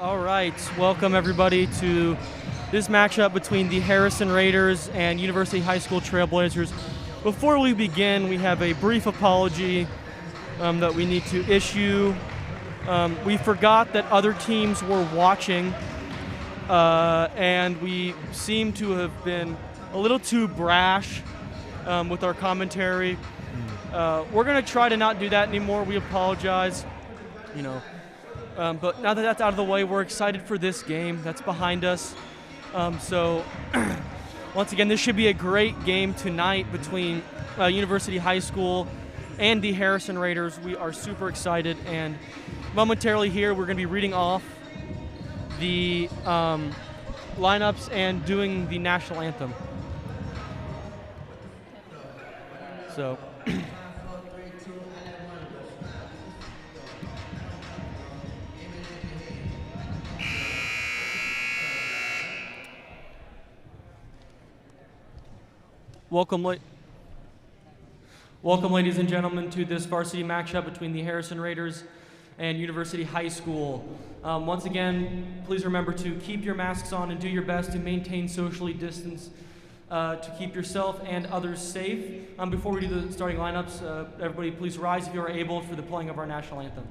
All right, welcome everybody to this matchup between the Harrison Raiders and University High School Trailblazers. Before we begin, we have a brief apology that we need to issue. We forgot that other teams were watching, and we seem to have been a little too brash with our commentary. We're going to try to not do that anymore. We apologize. But now that that's out of the way, we're excited for this game that's behind us. So once again, this should be a great game tonight between University High School and the Harrison Raiders. We are super excited, and momentarily here we're going to be reading off the lineups and doing the national anthem. So Welcome, ladies and gentlemen, to this varsity matchup between the Harrison Raiders and University High School. Once again, please remember to keep your masks on and do your best to maintain socially distance to keep yourself and others safe. Before we do the starting lineups, everybody please rise if you are able for the playing of our national anthem.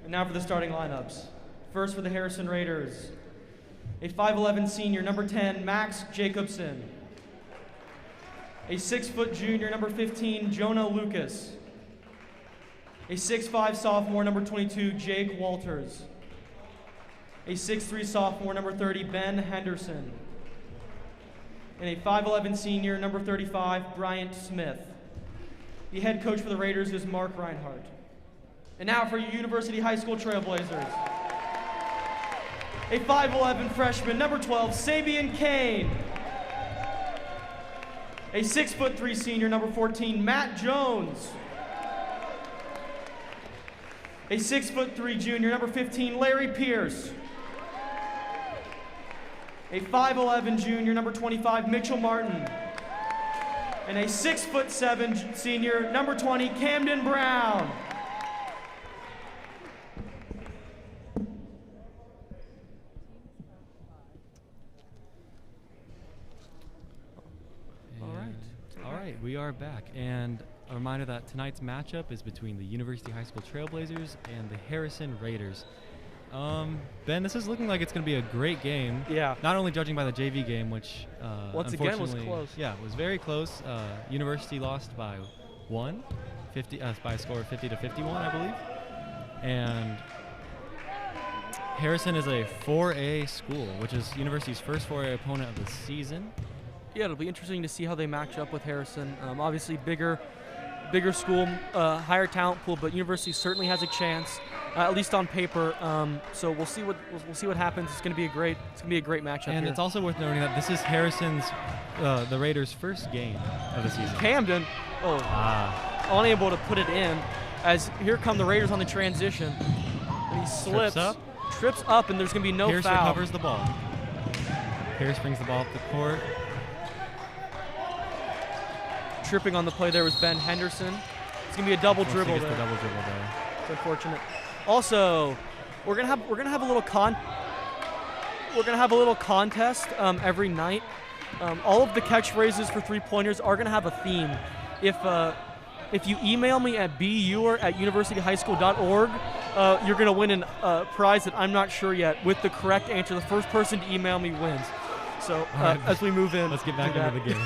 Now for the starting lineups. First for the Harrison Raiders, a 5'11" senior, number 10, Max Jacobson. A 6' junior, number 15, Jonah Lucas. A 6'5" sophomore, number 22, Jake Walters. A 6'3" sophomore, number 30, Ben Henderson. And a 5'11" senior, number 35, Bryant Smith. The head coach for the Raiders is Mark Reinhardt. And now for University High School Trailblazers. A 5'11" freshman, number 12, Sabian Kane. A 6'3" senior, number 14, Matt Jones. A 6'3" junior, number 15, Larry Pierce. A 5'11" junior, number 25, Mitchell Martin. And a 6'7" senior, number 20, Camden Brown. We are back, and a reminder that tonight's matchup is between the University High School Trailblazers and the Harrison Raiders. Ben, this is looking like it's going to be a great game. Yeah. Not only judging by the JV game, which once again was close. Yeah, it was very close. University lost by by a score of 50-51, I believe. And Harrison is a 4A school, which is University's first 4A opponent of the season. Yeah, it'll be interesting to see how they match up with Harrison. Obviously, bigger school, higher talent pool, but University certainly has a chance, at least on paper. So we'll see what happens. It's going to be a great matchup. And here. It's also worth noting that this is Harrison's, the Raiders' first game of the season. Camden, unable to put it in, as here come the Raiders on the transition, and he slips. Up. trips up, and there's going to be no Pierce foul. recovers the ball. Pierce brings the ball up the court. Tripping on the play there was Ben Henderson. It's going to be a double dribble there. The double dribble there. It's unfortunate. Also, we're gonna have a little contest every night. All of the catchphrases for three-pointers are gonna have a theme. If you email me at buer@universityhighschool.org, you're gonna win a prize that I'm not sure yet with the correct answer. The first person to email me wins. So right. as we move in, let's get back into the game.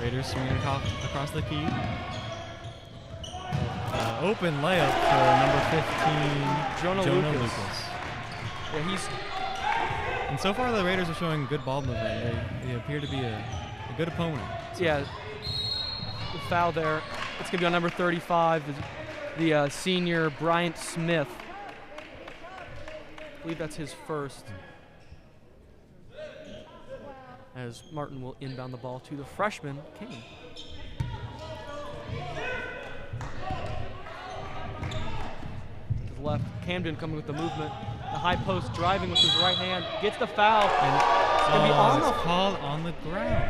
Raiders swinging across the key. Open layup for number 15, Jonah Lucas. Yeah, and so far the Raiders are showing good ball movement. They appear to be a good opponent. So. Yeah, the foul there. It's going to be on number 35, the senior Bryant Smith. I believe that's his first. As Martin will inbound the ball to the freshman, Kane. Left, Camden coming with the movement. The high post driving with his right hand, gets the foul. And it's going to be on the called on the ground.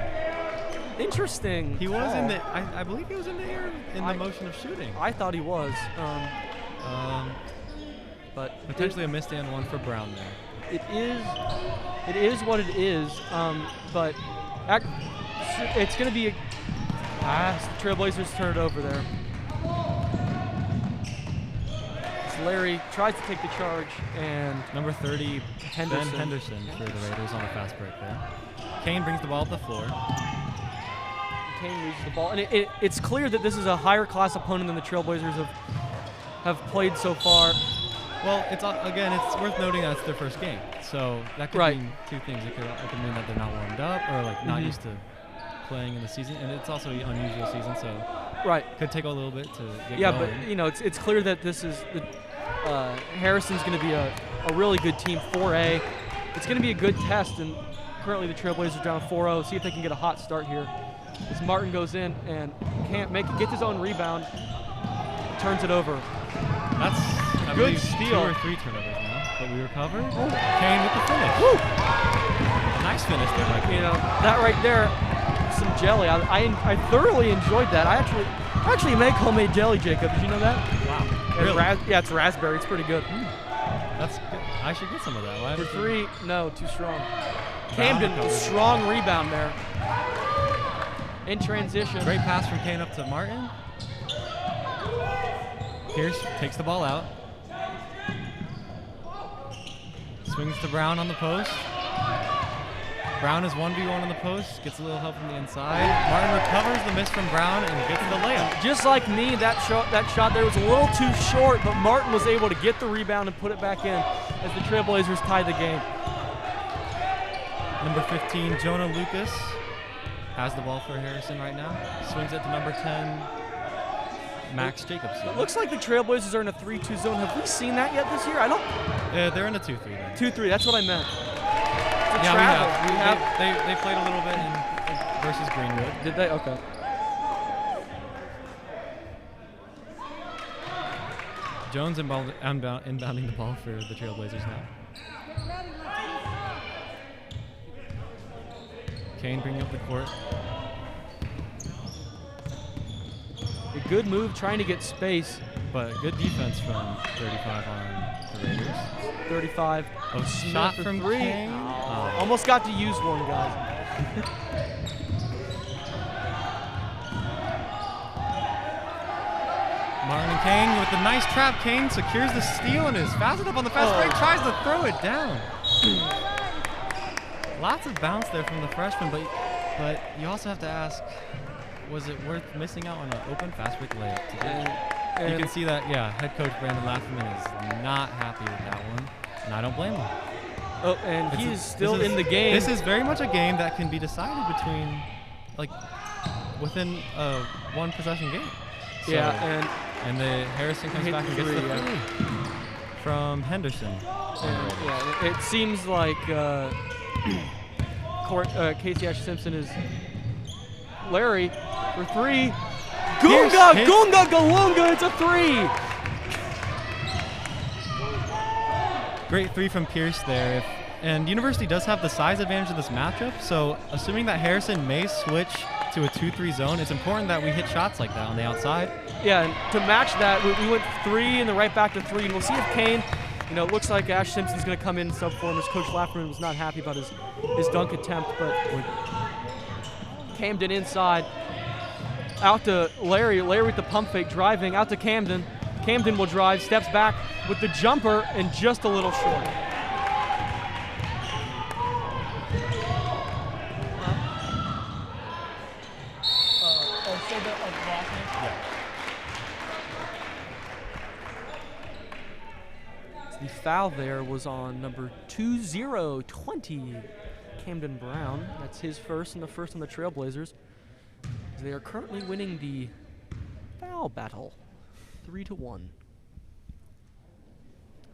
Interesting. He was in the. I believe he was in the air in the motion of shooting. I thought he was. But potentially a missed and one for Brown there. It is what it is. But it's going to be the Trailblazers turn it over there. Larry tries to take the charge, and number 30, Ben Henderson for the Raiders on a fast break there. Kane brings the ball up the floor. Kane loses the ball, and it's clear that this is a higher class opponent than the Trailblazers have played so far. Well, it's worth noting that it's their first game, so that could mean two things. It could mean that they're not warmed up or not used to playing in the season, and it's also an unusual season, so could take a little bit to get going. But it's clear that this is Harrison's going to be a really good team, 4A. It's going to be a good test, and currently the Trailblazers down 4-0. See if they can get a hot start here. As Martin goes in and can't make it, gets his own rebound, turns it over. That's a good steal. 2 or 3 turnovers now, but we recover. Kane with the finish. Woo! Nice finish there, Mike. That right there, some jelly. I thoroughly enjoyed that. I actually make homemade jelly, Jacob. Did you know that? Wow. Really? It's raspberry. It's pretty good. That's good. I should get some of that. Why for 3, no, too strong. Camden, strong rebound there. In transition. Great pass from Kane up to Martin. Pierce takes the ball out. Swings to Brown on the post. Brown is 1v1 on the post, gets a little help from the inside. Martin recovers the miss from Brown and gets the layup. Just like me, that shot there was a little too short, but Martin was able to get the rebound and put it back in as the Trailblazers tie the game. Number 15, Jonah Lucas, has the ball for Harrison right now. Swings it to number 10, Max Jacobson. It looks like the Trailblazers are in a 3-2 zone. Have we seen that yet this year? I don't. They're in a 2-3 then. 2-3, that's what I meant. Yeah, we have. They played a little bit versus Greenwood. Did they? Okay. Jones inbounding the ball for the Trailblazers now. Kane bringing up the court. A good move trying to get space. But good defense from 35 on the Raiders. 35. Oh, shot from 3. Kane. Almost got to use one, guys. Martin and Kane with the nice trap. Kane secures the steal and is fast enough on the fast break. Tries to throw it down. Lots of bounce there from the freshman, but you also have to ask, was it worth missing out on an open fast break layup today? You can see that, head coach Brandon Laffman is not happy with that one, and I don't blame him. Oh, and he is still in the game. This is very much a game that can be decided within a one possession game. So, and the Harrison comes back and gets the 3 from Henderson. It seems like Casey Ash-Simpson is Larry for 3. Gunga, Galunga, it's a 3. Great three from Pierce there. And University does have the size advantage in this matchup, so assuming that Harrison may switch to a 2-3 zone, it's important that we hit shots like that on the outside. Yeah, and to match that, we went 3 and then right back to 3, and we'll see if Kane, it looks like Ash Simpson's going to come in sub form, as Coach Lafferman was not happy about his dunk attempt, but Camden inside, out to Larry with the pump fake, driving, out to Camden. Camden will drive, steps back with the jumper, and just a little short. The foul there was on number 2020, Camden Brown. That's his first and the first on the Trailblazers. They are currently winning the foul battle, 3-1.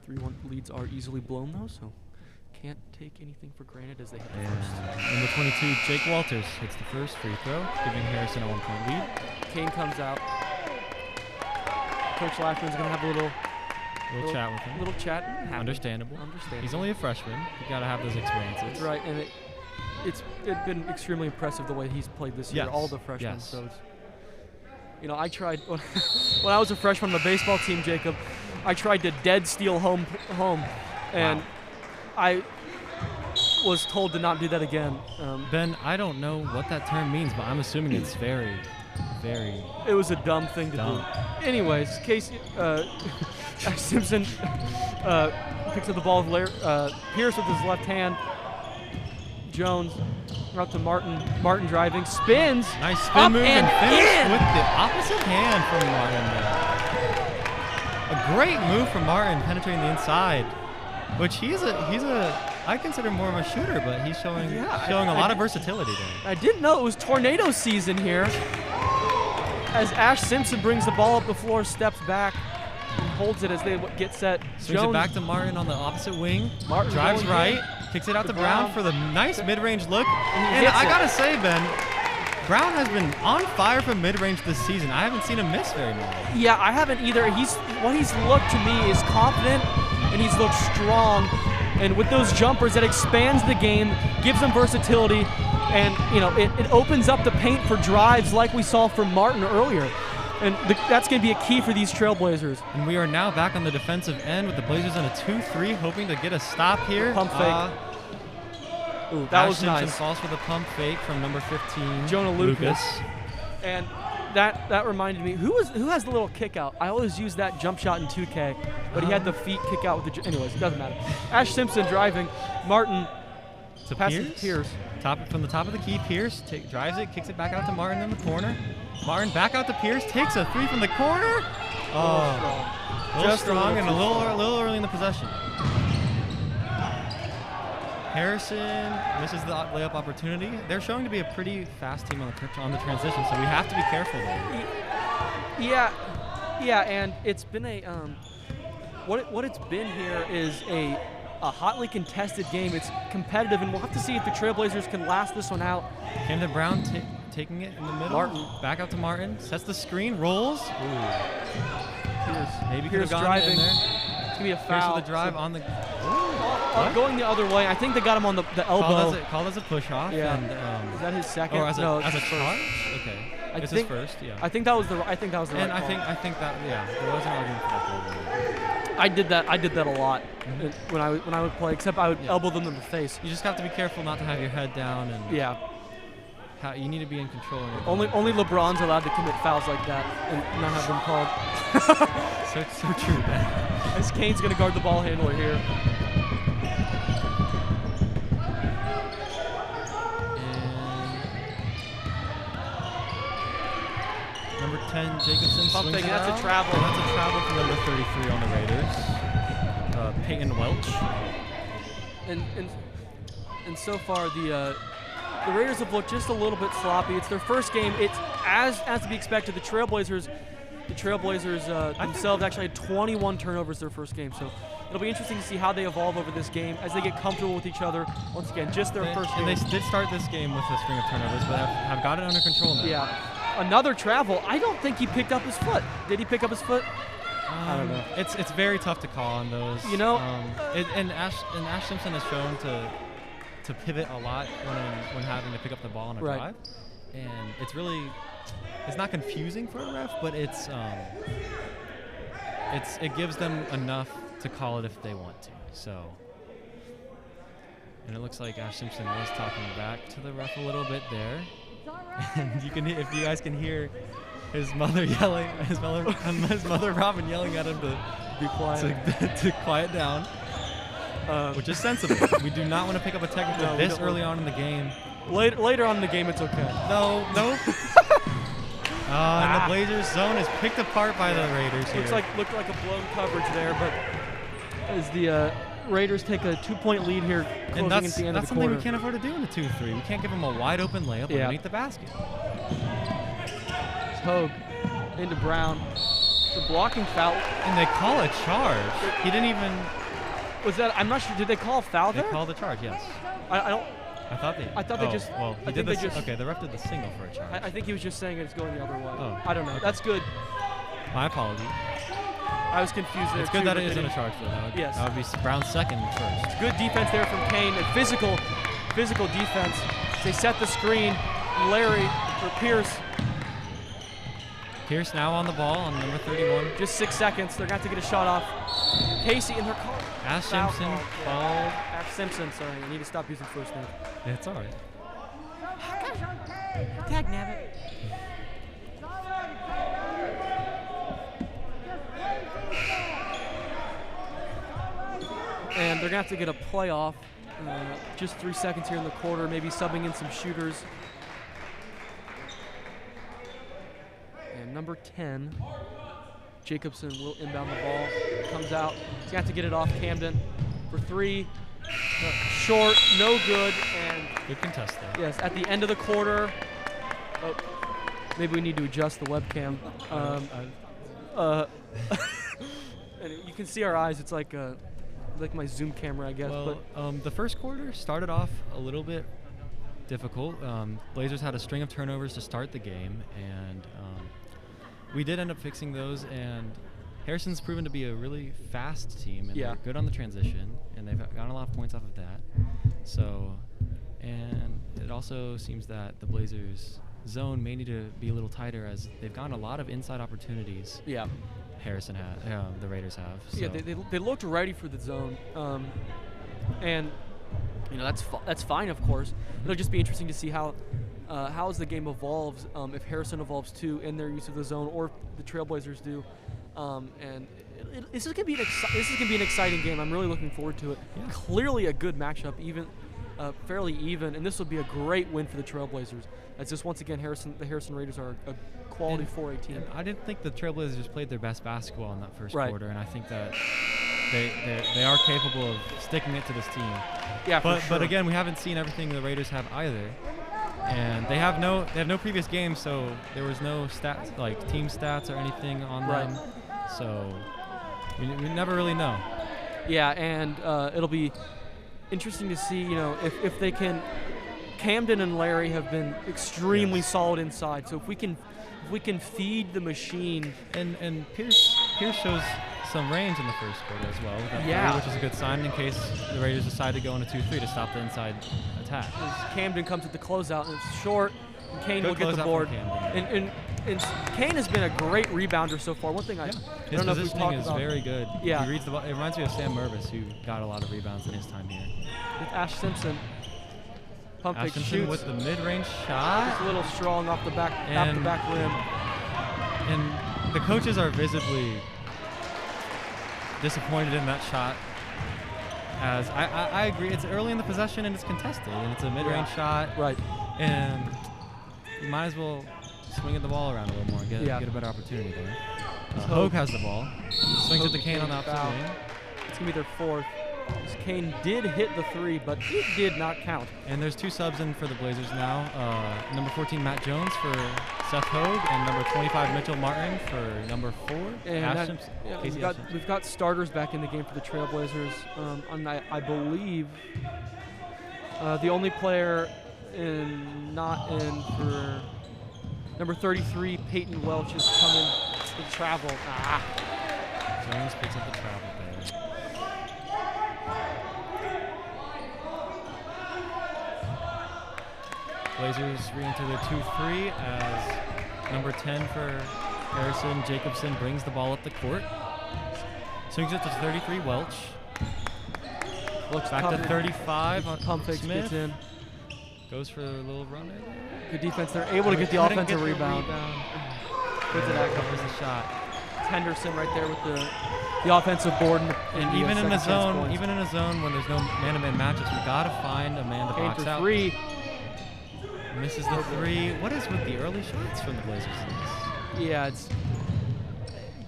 3-1 leads are easily blown though, so can't take anything for granted as they hit the first. Number 22, Jake Walters hits the first free throw, giving Harrison a 1-point lead. Kane comes out. Coach Lafferman's gonna have a little chat with him. Little chat. Understandable. He's only a freshman. You gotta have those experiences. That's right, and it's been extremely impressive the way he's played this year. All the freshmen. Yes. So it's, I tried when I was a freshman on the baseball team, Jacob. I tried to dead steal home, and I was told to not do that again. Ben, I don't know what that term means, but I'm assuming it's very. It was a dumb thing to do. Anyways, Casey Simpson picks up the ball with Pierce with his left hand. Jones out to Martin. Martin driving, spins. Nice spin move and finish with the opposite hand from Martin. A great move from Martin, penetrating the inside, which I consider more of a shooter, but he's showing a lot of versatility there. I didn't know it was tornado season here. As Ash Simpson brings the ball up the floor, steps back, and holds it as they get set. Swings it back to Martin on the opposite wing. Martin drives right, kicks it out to Brown for the nice mid-range look. And I gotta say, Ben, Brown has been on fire from mid-range this season. I haven't seen him miss very much. Yeah, I haven't either. What he's looked to me is confident, and he's looked strong. And with those jumpers, that expands the game, gives him versatility, and it opens up the paint for drives like we saw from Martin earlier. And that's going to be a key for these Trailblazers. And we are now back on the defensive end with the Blazers on a 2-3, hoping to get a stop here. Pump fake. Ooh, that was Simpson nice. falls for the pump fake from number 15, Jonah Lucas. And that reminded me, who has the little kick out? I always use that jump shot in 2K, but he had the feet kick out with the. Anyways, it doesn't matter. Ash Simpson driving. Martin passes to Pierce. From the top of the key, Pierce drives it, kicks it back out to Martin in the corner. Martin back out to Pierce, takes a three from the corner. Oh, a little strong and a little early in the possession. Harrison misses the layup opportunity. They're showing to be a pretty fast team on the transition, so we have to be careful there. Yeah, and it's been what it's been here is a hotly contested game. It's competitive, and we'll have to see if the Trailblazers can last this one out. Camden Brown taking it in the middle. Martin. Back out to Martin. Sets the screen. Rolls. Pierce. Maybe could have gone driving. in there. It's going to be a foul. Pierce with the drive on the... going the other way. I think they got him on the elbow. Called as a push-off. Yeah. And, is that his second? Or as a first. charge? Okay. It's his first, yeah. I think that was the right And call. I think that, there was an argument for that. I did that a lot when I would play, except I would elbow them in the face. You just have to be careful not to have your head down, and you need to be in control. Only LeBron's allowed to commit fouls like that and not have them called. so true, man. As Kane's gonna guard the ball handler here. And number 10, Jacobson swings it That's out. a travel. And that's a travel for number 33 on the Raiders, Peyton Welch. And so far the Raiders have looked just a little bit sloppy. It's their first game. It's as to be expected. The Trailblazers themselves actually had 21 turnovers their first game. So it'll be interesting to see how they evolve over this game as they get comfortable with each other. Once again, just their first game. And they did start this game with a string of turnovers, but have got it under control now. Yeah. Another travel. I don't think he picked up his foot. Did he pick up his foot? I don't know. It's very tough to call on those. You know, and Ash Simpson has shown to pivot a lot when having to pick up the ball on a drive, and it's not confusing for a ref, but it gives them enough to call it if they want to. So, and it looks like Ash Simpson was talking back to the ref a little bit there, and if you guys can hear his mother yelling, his mother Robin yelling at him to be quiet, to quiet down, which is sensible. We do not want to pick up a technical this early on in the game. Later on in the game, it's okay. No. And the Blazers zone is picked apart by the Raiders here. Looked like a blown coverage there, but as the Raiders take a 2-point lead here, closing at the end of the quarter. That's something we can't afford to do in a 2-3. We can't give them a wide open layup underneath the basket. Hogue into Brown. It's a blocking foul. And they call a charge. He didn't even... Was that... I'm not sure. Did they call a foul there? They called the charge, yes. I thought they just... Well, he did this... Okay, the ref did the single for a charge. I think he was just saying it's going the other way. Oh. I don't know. That's good. My apology. I was confused there. It's good that it isn't a charge, though. That would be Brown's second first. It's good defense there from Kane. And physical defense. They set the screen. Pierce now on the ball on number 31. Just 6 seconds. They're going to have to get a shot off. Casey and her call. Ash Simpson called. Ash Simpson, sorry. I need to stop using first name. It's all right. Tag Nabbit. And they're going to have to get a playoff. Just 3 seconds here in the quarter, maybe subbing in some shooters. And number 10, Jacobson will inbound the ball. Comes out. He's got to get it off Camden for 3. Short, no good. And good contest there. Yes, at the end of the quarter. Maybe we need to adjust the webcam. And you can see our eyes. It's like my Zoom camera, I guess. Well, the first quarter started off a little bit difficult. Blazers had a string of turnovers to start the game, and we did end up fixing those. And Harrison's proven to be a really fast team, and they're good on the transition, and they've gotten a lot of points off of that. So, and it also seems that the Blazers' zone may need to be a little tighter, as they've gotten a lot of inside opportunities. Yeah. Harrison has, the Raiders have. So. Yeah, they looked ready for the zone, and you know that's fine, of course. It'll just be interesting to see how as the game evolves, if Harrison evolves too in their use of the zone, or if the Trailblazers do. And this is gonna be an exciting game. I'm really looking forward to it. Yeah. Clearly a good matchup, fairly even, and this will be a great win for the Trailblazers. As just once again, the Harrison Raiders are a quality 4A team. I didn't think the Trailblazers played their best basketball in that first quarter, and I think that they are capable of sticking it to this team. Yeah, but again, we haven't seen everything the Raiders have either, and they have no previous games, so there was no stats like team stats or anything on them. So we never really know. Yeah, and it'll be interesting to see, if they can. Camden and Larry have been extremely solid inside. So if we can feed the machine, and Pierce shows some range in the first quarter as well with that three, which is a good sign in case the Raiders decide to go into 2-3 to stop the inside attack. As Camden comes at the closeout, and it's short, and Kane will get the board. And Kane has been a great rebounder so far. One thing I don't know if we've talked about. His positioning is very good. Yeah. He reads the ball. It reminds me of Sam Mervis, who got a lot of rebounds in his time here. With Ash Simpson. Pump fake shoots with the mid-range shot. Just a little strong off the back rim. And the coaches are visibly disappointed in that shot. As I agree, it's early in the possession and it's contested, and it's a mid-range shot. Right. And you might as well swing at the ball around a little more and get a better opportunity there. Hogue has the ball. Swings at the Kane on the opposite wing. It's going to be their fourth. Kane did hit the 3, but it did not count. And there's 2 subs in for the Blazers now. Number 14, Matt Jones for Seth Hogue, and number 25, Mitchell Martin for number 4, Ash Simpson. We've got starters back in the game for the Trailblazers. I believe the only player not in for number 33, Peyton Welch, is coming to travel. Jones picks up the travel there. Blazers re-enter their 2-3 as number 10 for Harrison Jacobson brings the ball up the court. Swings it to 33 Welch. Looks back covered. to 35 on Pump fake Smith. gets in. Goes for a little run. Good defense. They're able to get the offensive rebound. Puts it out, covers the shot. Henderson right there with the offensive board. And even in a zone when there's no man-to-man matchups, we gotta find a man to box out. Three. Misses the three. What is with the early shots from the Blazers? Yeah, it's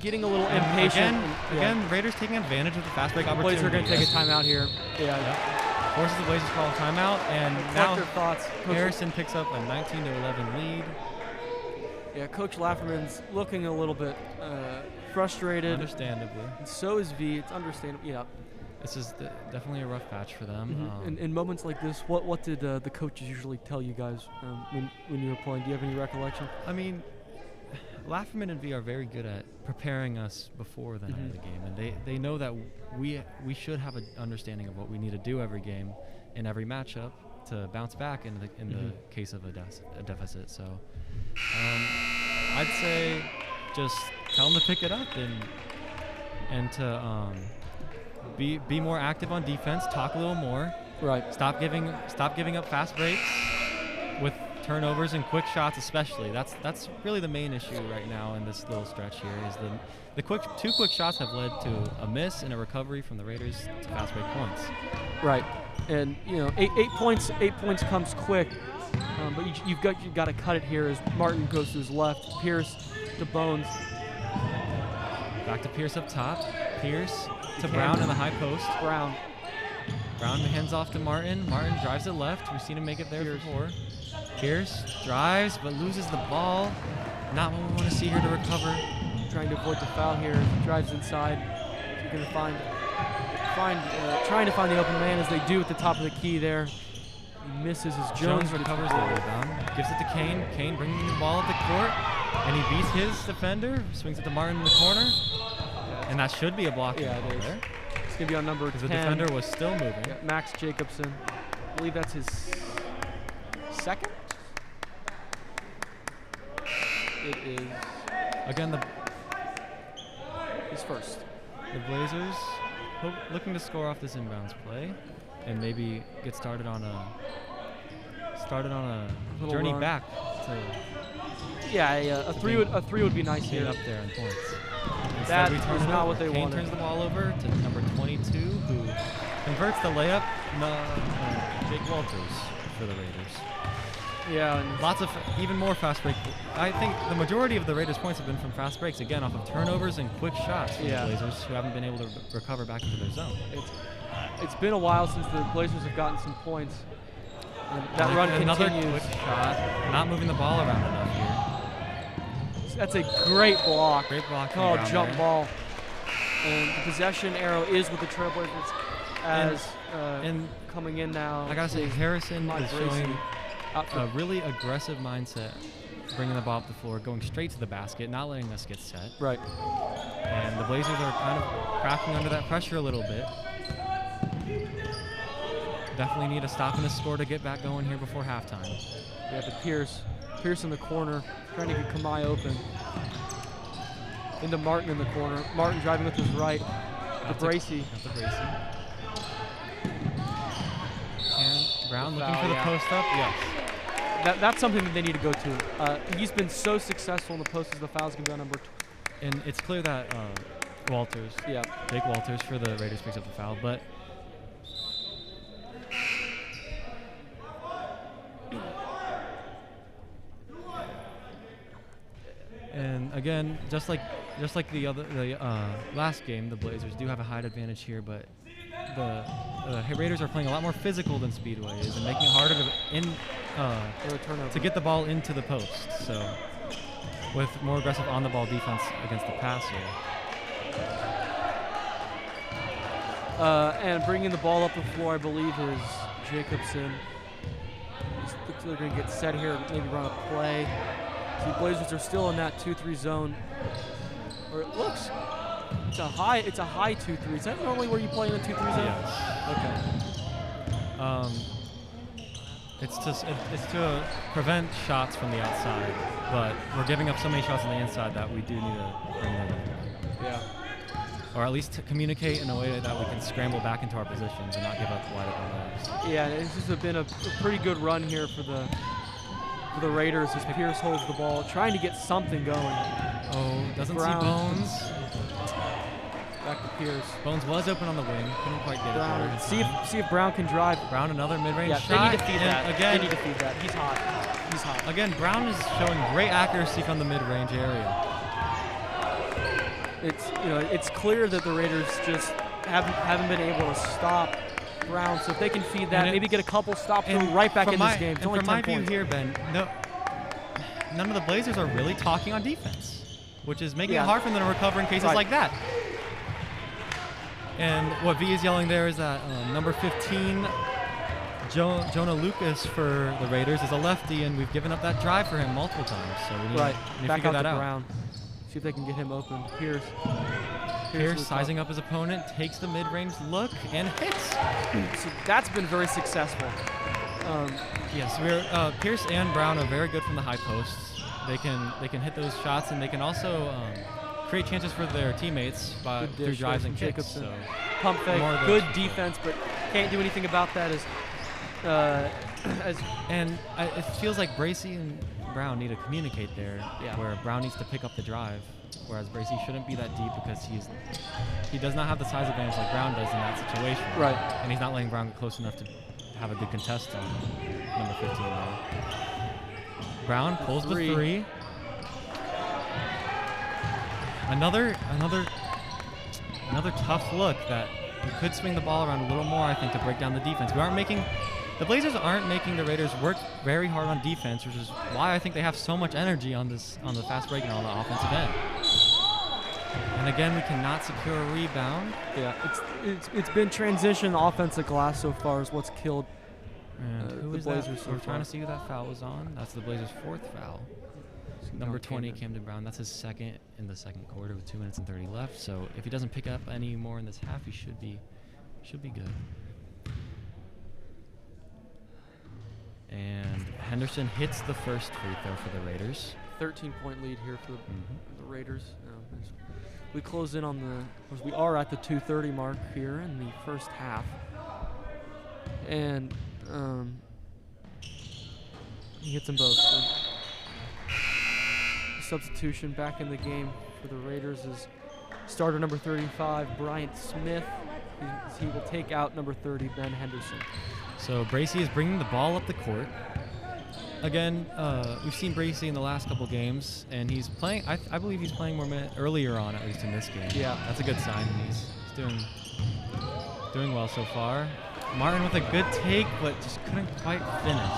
getting a little impatient. Again, Raiders taking advantage of the fast break opportunity. Blazers are going to take a timeout here. Yeah. Forces the Blazers to call a timeout, and now thoughts. Harrison picks up a 19-11 lead. Yeah, Coach Lafferman's looking a little bit frustrated. Understandably. And so is V. It's understandable. Yeah. This is definitely a rough patch for them. In moments like this, what did the coaches usually tell you guys when you were playing? Do you have any recollection? I mean, Lafferman and V are very good at preparing us before the night of the game, and they know that we should have an understanding of what we need to do every game in every matchup to bounce back in the case of a deficit. So I'd say just tell them to pick it up and to be more active on defense, talk a little more. Right. Stop giving up fast breaks with turnovers and quick shots, especially. That's really the main issue right now in this little stretch here. Is the two quick shots have led to a miss and a recovery from the Raiders to fast break points. Right. And eight points comes quick, but you've got to cut it here as Martin goes to his left. Pierce to Bones. Back to Pierce up top. Pierce to Brown in the high post. Brown hands off to Martin. Martin drives it left. We've seen him make it there before. Pierce drives but loses the ball. Not what we want to see here to recover. Trying to avoid the foul here. Drives inside. You're going to trying to find the open man as they do at the top of the key there. He misses as Jones recovers the rebound. Gives it to Kane. Kane bringing the ball up the court. And he beats his defender. Swings it to Martin in the corner. And that should be a block. Yeah, it is. There. It's going to be on number 10. Because the defender was still moving. Yeah, Max Jacobson. I believe that's his second? It is. Again, his first. The Blazers looking to score off this inbounds play and maybe get started on a journey run back to. Yeah, a three would be nice here. Up there in points. That Instead, is not what they Kane wanted. turns the ball over to number 22, who converts the layup. Jake Walters for the Raiders. Yeah, and lots of even more fast break. I think the majority of the Raiders' points have been from fast breaks, again off of turnovers and quick shots from the Blazers, who haven't been able to recover back into their zone. It's been a while since the Blazers have gotten some points. And that run another continues. Quick shot, not moving the ball around enough here. That's a great block. Great block. Called jump ball. And the possession arrow is with the Trailblazers as coming in now. I gotta say, Harrison is showing a really aggressive mindset, bringing the ball up the floor, going straight to the basket, not letting us get set. Right. And the Blazers are kind of cracking under that pressure a little bit. Definitely need a stop in the score to get back going here before halftime. Yeah, but Pierce in the corner, trying to get Kamai open. Into Martin in the corner. Martin driving with his right. That's Bracy. And Brown looking for the post up. Yes. That's something that they need to go to. He's been so successful in the post as the foul's going to be on number 2. And it's clear that Walters, Jake Walters for the Raiders picks up the foul, but and again, just like the last game, the Blazers do have a height advantage here, but the Raiders are playing a lot more physical than Speedway is and making it harder to get the ball into the post. So with more aggressive on-the-ball defense against the passer. And bringing the ball up the floor, I believe, is Jacobson. They're going to get set here, maybe run a play. So the Blazers are still in that 2-3 zone. Or it looks It's a high 2-3. Is that normally where you play in the 2-3 zone? Yes. Okay. It's to prevent shots from the outside, but we're giving up so many shots on the inside that we do need to bring them in. Yeah. Or at least to communicate in a way that we can scramble back into our positions and not give up wide open lobs. Yeah, it's just been a pretty good run here for the Raiders as Pierce holds the ball, trying to get something going. Oh, doesn't Brown. see Bones. Back to Pierce. Bones was open on the wing, couldn't quite get Brown. it there. See if Brown can drive. Brown, another mid-range Yeah, shot. they need to feed that. Again, They need to feed that. He's hot. He's hot. Again, Brown is showing great accuracy from the mid-range area. It's clear that the Raiders just haven't been able to stop Brown. So if they can feed that, maybe get a couple stops, and right back in this game. It's only 10 from my points. view here, Ben, none of the Blazers are really talking on defense, which is making it hard for them to recover in cases like that. And what V is yelling there is that number 15, Jonah Lucas for the Raiders, is a lefty, and we've given up that drive for him multiple times. So we need to figure that out. Brown. See if they can get him open. Pierce sizing up his opponent, takes the mid-range look, and hits. So that's been very successful. Yes, Pierce and Brown are very good from the high posts. They can hit those shots, and they can also create chances for their teammates through drives and kicks. So pump fake, good defense, but can't do anything about that. It feels like Bracey and Brown need to communicate there, where Brown needs to pick up the drive, whereas Bracey shouldn't be that deep because he does not have the size advantage like Brown does in that situation. Right. And he's not letting Brown get close enough to have a good contest on number 15 there. Brown pulls the three. Another tough look that we could swing the ball around a little more, I think, to break down the defense. The Blazers aren't making the Raiders work very hard on defense, which is why I think they have so much energy on the fast break and on the offensive end. And again, we cannot secure a rebound. Yeah, it's been transition offensive glass so far is what's killed the Blazers. We're trying to see who that foul was on. That's the Blazers' fourth foul. Number 20, Camden Brown. That's his second in the second quarter with 2 minutes and 30 left. So if he doesn't pick up any more in this half, he should be good. And Henderson hits the first free throw for the Raiders. 13-point lead here for the Raiders. We close in on we are at the 2:30 mark here in the first half. And he hits them both. So substitution back in the game for the Raiders is starter number 35, Bryant Smith. He will take out number 30, Ben Henderson. So Bracey is bringing the ball up the court. Again, we've seen Bracey in the last couple games, and he's playing. I believe he's playing more minutes earlier on, at least in this game. Yeah, that's a good sign. He's doing well so far. Martin with a good take, but just couldn't quite finish.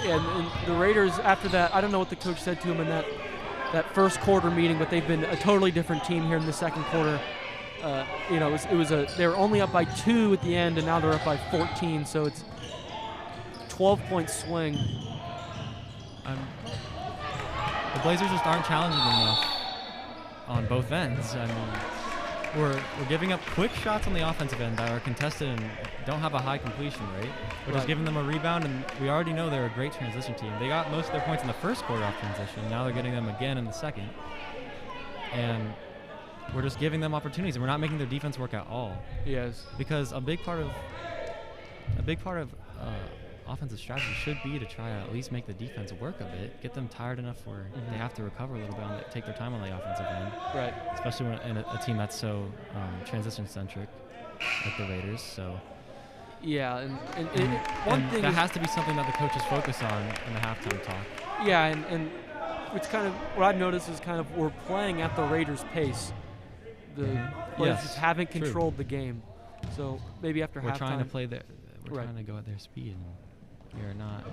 Yeah, and the Raiders after that, I don't know what the coach said to him in that first quarter meeting, but they've been a totally different team here in the second quarter. They were only up by 2 at the end, and now they're up by 14. So it's 12-point swing. The Blazers just aren't challenging enough on both ends. I mean, we're giving up quick shots on the offensive end that are contested and don't have a high completion rate. We're just giving them a rebound, and we already know they're a great transition team. They got most of their points in the first quarter off transition. Now they're getting them again in the second. And we're just giving them opportunities, and we're not making their defense work at all. Yes. Because a big part of offensive strategy should be to try to at least make the defense work a bit, get them tired enough where they have to recover a little bit, take their time on the offensive end. Right. Especially when in a team that's so transition-centric, like the Raiders. So. Yeah, and one thing that has to be something that the coaches focus on in the halftime talk. Yeah, and it's kind of what I've noticed is kind of we're playing at the Raiders' pace. The players just haven't controlled the game. So maybe after halftime. We're trying to play we're trying to go at their speed, and we are not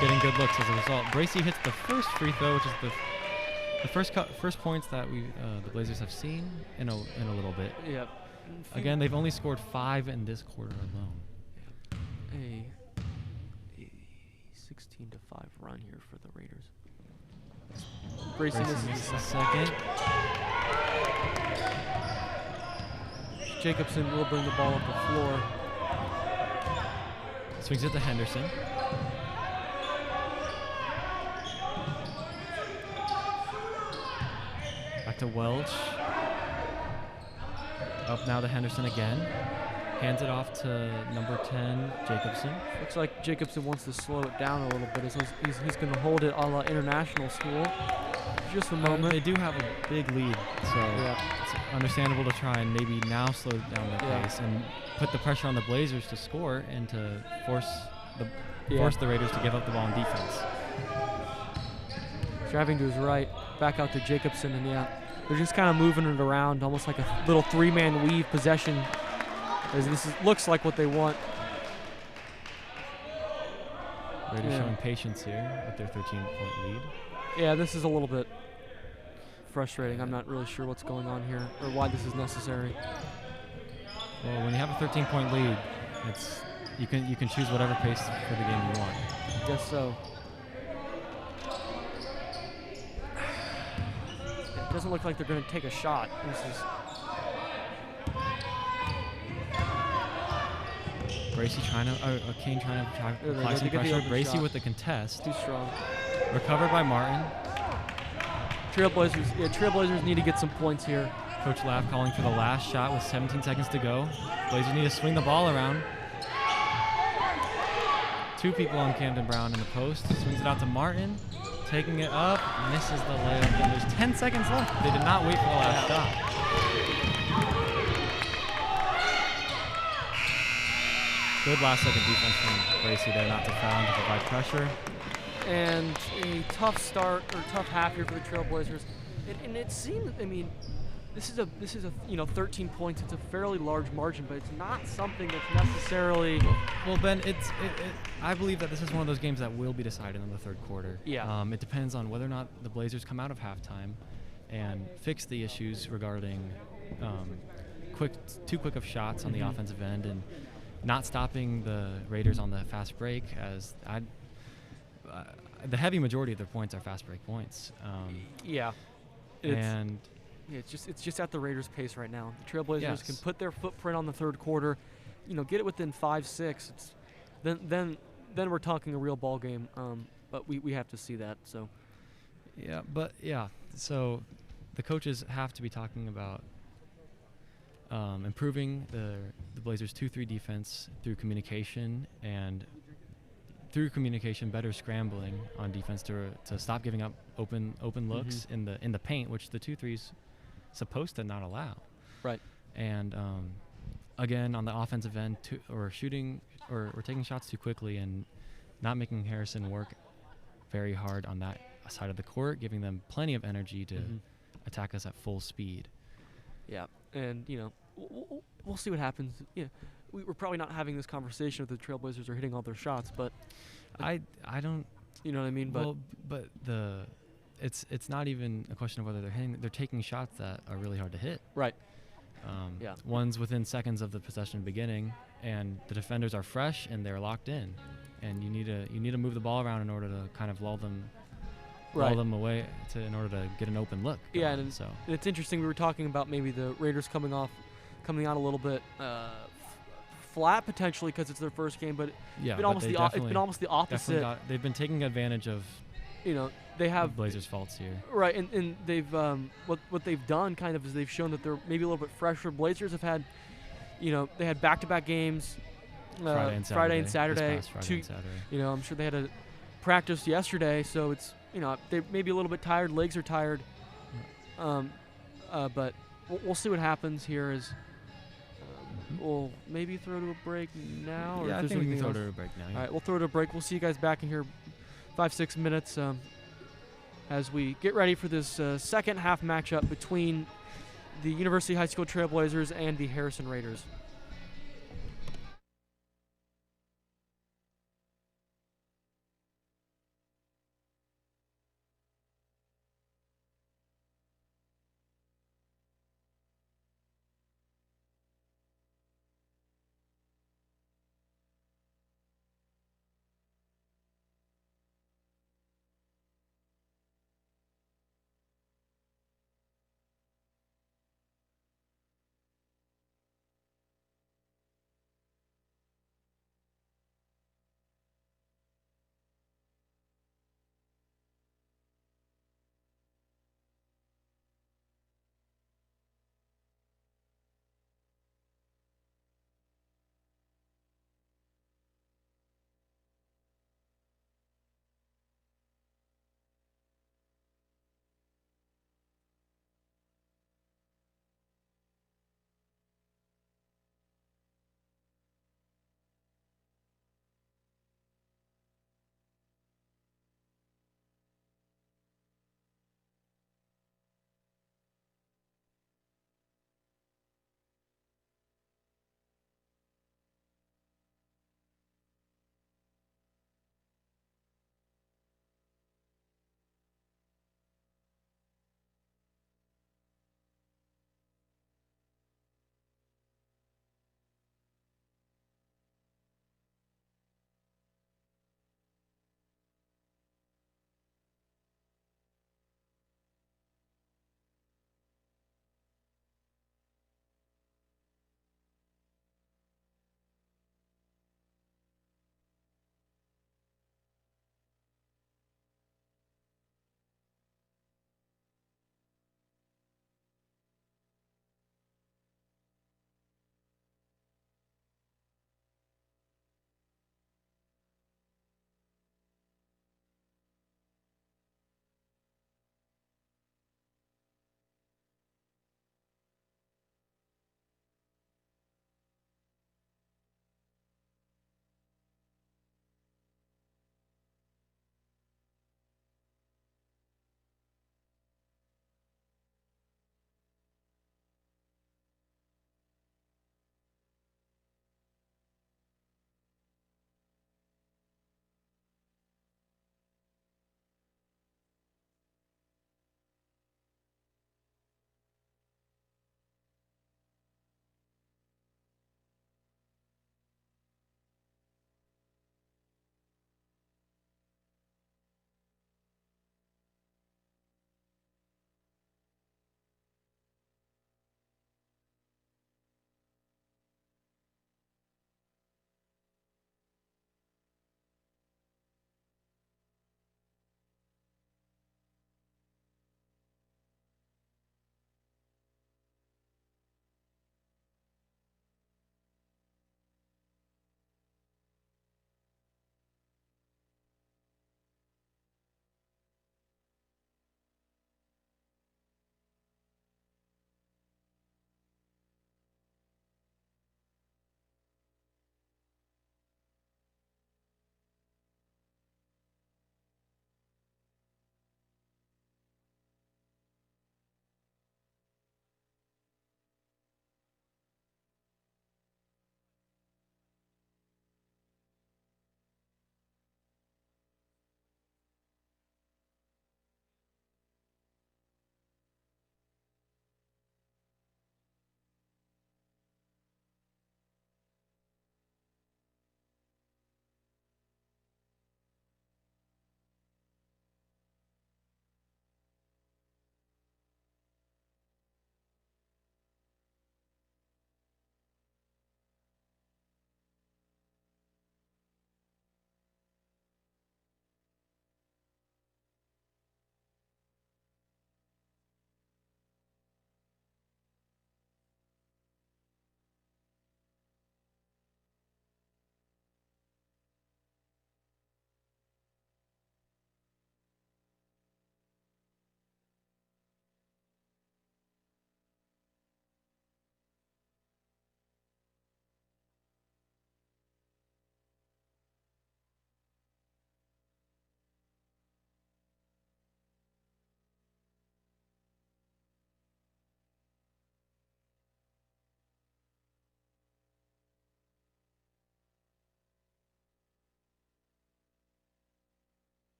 getting good looks as a result. Bracey hits the first free throw, which is the first points that the Blazers have seen in a little bit. Yep. Again, they've only scored 5 in this quarter alone. A 16-5 run here for the Raiders. Bracey misses the second. Jacobson will bring the ball up the floor. Swings it to Henderson. Back to Welch. Up now to Henderson again. Hands it off to number 10, Jacobson. Looks like Jacobson wants to slow it down a little bit. He's going to hold it a la international school. Just a moment. They do have a big lead, so it's understandable to try and maybe now slow down the pace and put the pressure on the Blazers to score and to force the Raiders to give up the ball in defense. Driving to his right, back out to Jacobson, and they're just kind of moving it around, almost like a little three-man weave possession. As looks like what they want. Raiders showing patience here with their 13-point lead. Yeah, this is a little bit frustrating. I'm not really sure what's going on here or why this is necessary. Well, when you have a 13-point lead, you can choose whatever pace for the game you want. I guess so. It doesn't look like they're going to take a shot. Bracy Kane trying to apply some pressure. Bracy with the contest. Too strong. Recovered by Martin. Trailblazers need to get some points here. Coach Lapp calling for the last shot with 17 seconds to go. Blazers need to swing the ball around. Two people on Camden Brown in the post. Swings it out to Martin. Taking it up. Misses the layup. And there's 10 seconds left. They did not wait for the last shot. Good last-second defense from Bracy there, not to foul and to provide pressure. And a tough start or tough half here for the Trailblazers. And it seemed, I mean, this is a 13 points. It's a fairly large margin, but it's not something that's necessarily. Well, Ben, I believe that this is one of those games that will be decided in the third quarter. Yeah. It depends on whether or not the Blazers come out of halftime and fix the issues regarding too quick of shots on the offensive end and not stopping the Raiders on the fast break, as the heavy majority of their points are fast break points. It's just at the Raiders' pace right now. The Trailblazers can put their footprint on the third quarter, get it within 5-6. Then we're talking a real ball game. But we have to see that. So. So the coaches have to be talking about improving the Blazers' 2-3 defense through communication and better scrambling on defense to stop giving up open looks in the paint, which the 2-3's supposed to not allow. Right. And again, on the offensive end, we're taking shots too quickly and not making Harrison work very hard on that side of the court, giving them plenty of energy to attack us at full speed. Yeah, and we'll see what happens. Yeah, we're probably not having this conversation if the Trailblazers are hitting all their shots, but I don't. You know what I mean? But it's not even a question of whether they're taking shots that are really hard to hit. Right. One's within seconds of the possession beginning, and the defenders are fresh and they're locked in, and you need to move the ball around in order to kind of lull them away in order to get an open look. Yeah, and it's interesting. We were talking about maybe the Raiders coming out a little bit flat potentially because it's their first game, but it's been almost the opposite. They've been taking advantage of they have Blazers' faults here. Right, and they've what they've done kind of is they've shown that they're maybe a little bit fresher. Blazers have had they had back-to-back games Friday and Saturday. I'm sure they had a practice yesterday, so it's they may be a little bit tired, legs are tired, but we'll see what happens here. We'll maybe throw to a break now. Or I think we can throw to a break now. All right, we'll throw to a break. We'll see you guys back in here 5-6 minutes as we get ready for this second half matchup between the University High School Trailblazers and the Harrison Raiders.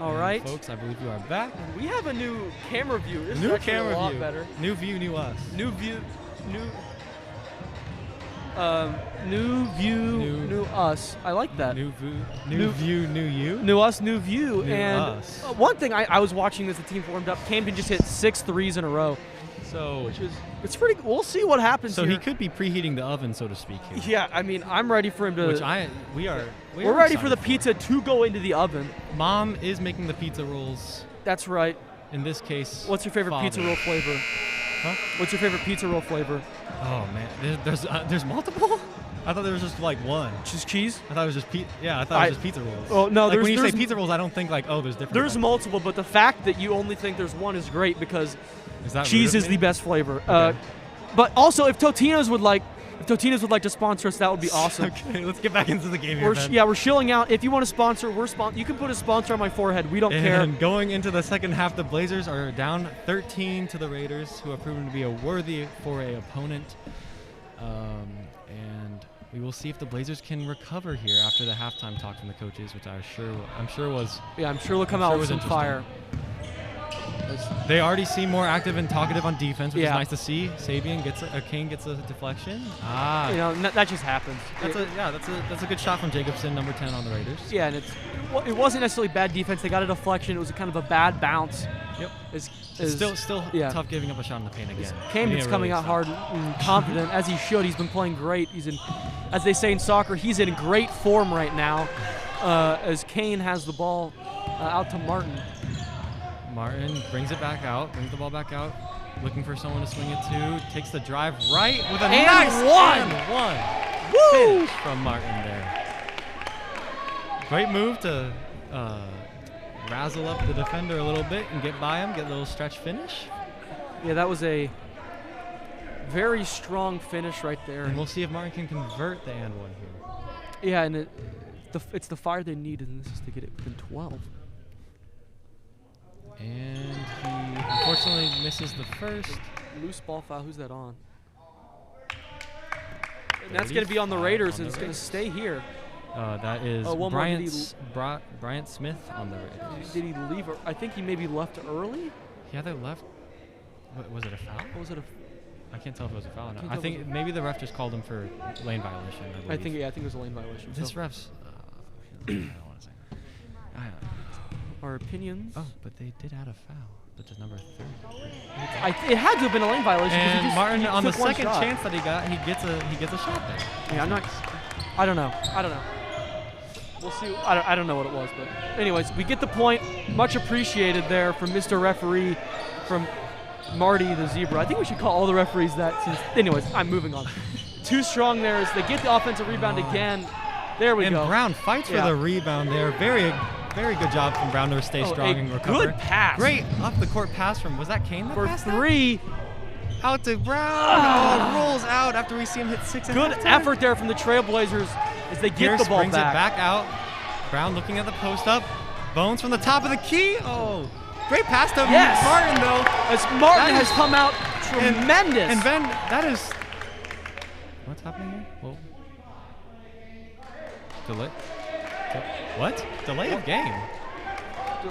All right. Folks, I believe you are back. We have a new camera view. This is New actually camera a lot view. better. New view, new us. New view, new us. I like that. New view, new you. New us, new view. New and us. One thing I was watching as the team formed up, Camden just hit 6 threes in a row. So It's pretty. We'll see what happens. So here. he could be preheating the oven, so to speak. Here. Yeah, I mean, I'm ready for him to. We're ready for the pizza to go into the oven. Mom is making the pizza rolls. That's right. In this case. What's your favorite pizza roll flavor? Huh? What's your favorite pizza roll flavor? Oh man, there's multiple. I thought there was just like one. Just cheese? I thought it was just pizza. Yeah, I thought it was just pizza rolls. Oh no, like when you say pizza rolls, I don't think like there's different. There's multiple, but the fact that you only think there's one is great because cheese is the best flavor. Okay. But also, if Totino's would like to sponsor us, that would be awesome. Okay, let's get back into the game here. We're shilling out. If you want to sponsor, you can put a sponsor on my forehead. We don't care. And going into the second half, the Blazers are down 13 to the Raiders, who have proven to be a worthy 4A opponent. And we will see if the Blazers can recover here after the halftime talk from the coaches, which I'm sure was. Yeah, I'm sure they'll come out with some fire. They already seem more active and talkative on defense, which is nice to see. Kane gets a deflection. That just happens. That's a good shot from Jacobson, number 10 on the Raiders. Yeah, and it wasn't necessarily bad defense. They got a deflection. It was kind of a bad bounce. Yep. It's still tough giving up a shot in the paint again. Camden's coming out hard and confident, as he should. He's been playing great. As they say in soccer, he's in great form right now. As Kane has the ball out to Martin. Martin brings the ball back out, looking for someone to swing it to, takes the drive right with a nice one. Woo! Finish from Martin there. Great move to razzle up the defender a little bit and get by him, get a little stretch finish. Yeah, that was a very strong finish right there. And we'll see if Martin can convert the and one here. Yeah, and it's the fire they need, and this is to get it within 12. And he unfortunately misses the first. Loose ball foul. Who's that on? And that's going to be on the Raiders, and it's going to stay here. That is Bryant Smith on the Raiders. Did he leave? I think he maybe left early. Yeah, they left. Was it a foul? Or was it I can't tell if it was a foul or not. I think maybe the ref just called him for lane violation. I think it was a lane violation. This ref's. I don't want to say. Our opinions. Oh, but they did add a foul, which is number 30. It had to have been a lane violation. And Martin, on the second chance that he got, he gets a shot there. Yeah, I don't know. We'll see. I don't know what it was, but anyways, we get the point. Much appreciated there from Mr. Referee, from Marty the Zebra. I think we should call all the referees that. Anyways, I'm moving on. Too strong there as they get the offensive rebound again. There we go. And Brown fights for the rebound there. Very good job from Brown to stay strong and recover. Good pass. Great off the court pass from, was that Kane that for passed 3? Out to Brown. Rolls out after we see him hit 6. Good effort there from the Trailblazers as they get the ball brings it back out. Brown looking at the post up. Bones from the top of the key. Oh, great pass to Martin though. As Martin has come out tremendous. And Ben, that is. What's happening here? Whoa. Delay. What? Delay of game.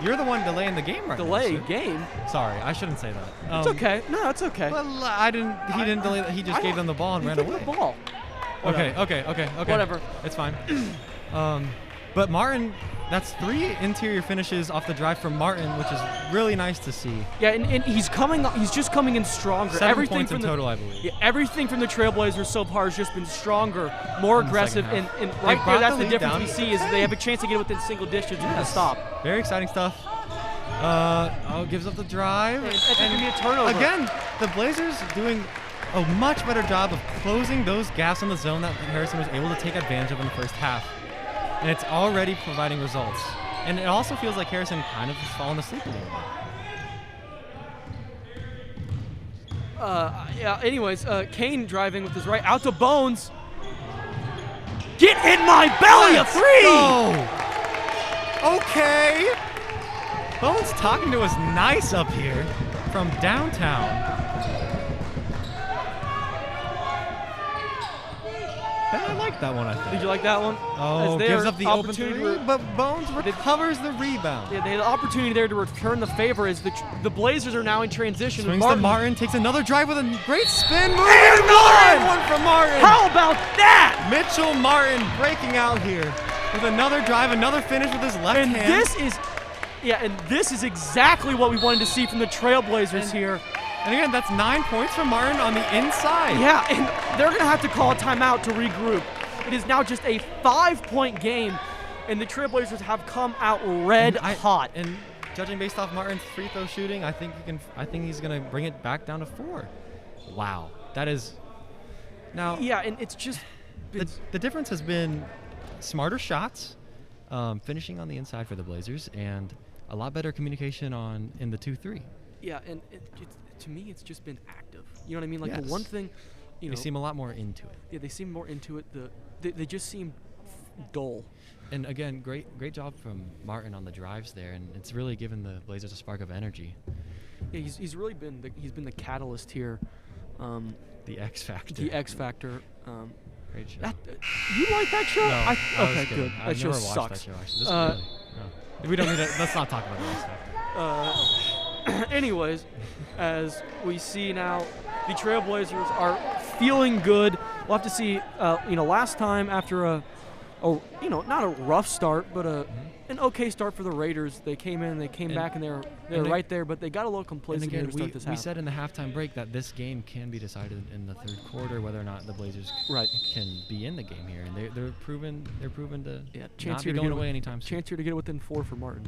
You're the one delaying the game right now. Delay game? Sorry, I shouldn't say that. It's okay. No, it's okay. Well, he didn't delay that. He just gave them the ball and ran away. The ball. Okay. Whatever. It's fine. But Martin, that's 3 interior finishes off the drive from Martin, which is really nice to see. Yeah, and he's just coming in stronger. 7 points in total, I believe. Yeah, everything from the Trailblazers so far has just been stronger, more aggressive, and right there, that's the difference we see is they have a chance to get it within single digits and to stop. Very exciting stuff. Gives up the drive. And it's going to be a turnover. Again, the Blazers doing a much better job of closing those gaps in the zone that Harrison was able to take advantage of in the first half. And it's already providing results. And it also feels like Harrison kind of has fallen asleep a little bit. Anyways, Kane driving with his right out to Bones. Get in my belly, a 3! Oh. Okay. Bones talking to us nice up here from downtown. I like that one, I think. Did you like that one? Oh, As gives their up the open opportunity three, to- but Bones recovers the rebound. Yeah, they had the opportunity there to return the favor as the Blazers are now in transition. Swings Martin, to Martin, takes another drive with a great spin move. And Another one! one from Martin. How about that? Mitchell Martin breaking out here with another drive, another finish with his left And hand. this is exactly what we wanted to see from the Trailblazers here. And again, that's 9 points from Martin on the inside. Yeah, and they're going to have to call a timeout to regroup. It is now just a 5-point game, and the Trailblazers have come out red hot. And judging based off Martin's free throw shooting, I think he's going to bring it back down to 4. Wow, that is. Now. Yeah, and it's just. The difference has been smarter shots, finishing on the inside for the Blazers, and a lot better communication in the 2-3. Yeah, and to me, it's just been active. You know what I mean? Like Yes. the one thing, They seem a lot more into it. Yeah, they seem more into it. They just seem dull. And again, great job from Martin on the drives there, and it's really given the Blazers a spark of energy. Yeah, he's really been the catalyst here. The X factor. The X factor. Great show. You like that show? No, I was okay, kidding. good. I've That show never watched sucks. that show, actually. No. We don't need to. Let's not talk about the X factor. Anyways, as we see now, the Trailblazers are feeling good. We'll have to see. Last time after not a rough start, but an okay start for the Raiders. They came in, they came back, and they were right there. But they got a little complacent here to start this half. We said in the halftime break that this game can be decided in the third quarter whether or not the Blazers can be in the game here, and they're proven to chance not here be to going get away anytime soon. Chance here to get it within 4 for Martin.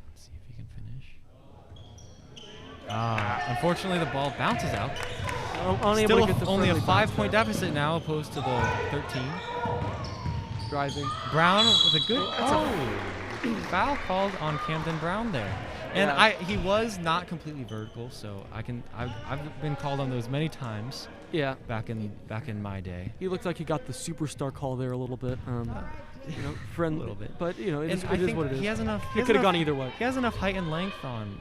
Let's see if he can finish. Unfortunately, the ball bounces out. Unable Still to get the only a friendly bounce 5-point there. deficit now, opposed to the 13. Driving. Brown with a good foul called on Camden Brown there, and he was not completely vertical, so I've been called on those many times. Yeah. Back in my day. He looked like he got the superstar call there a little bit. Friend a little bit, but it is I think what it is. He has enough. It could have gone either way. He has enough height and length on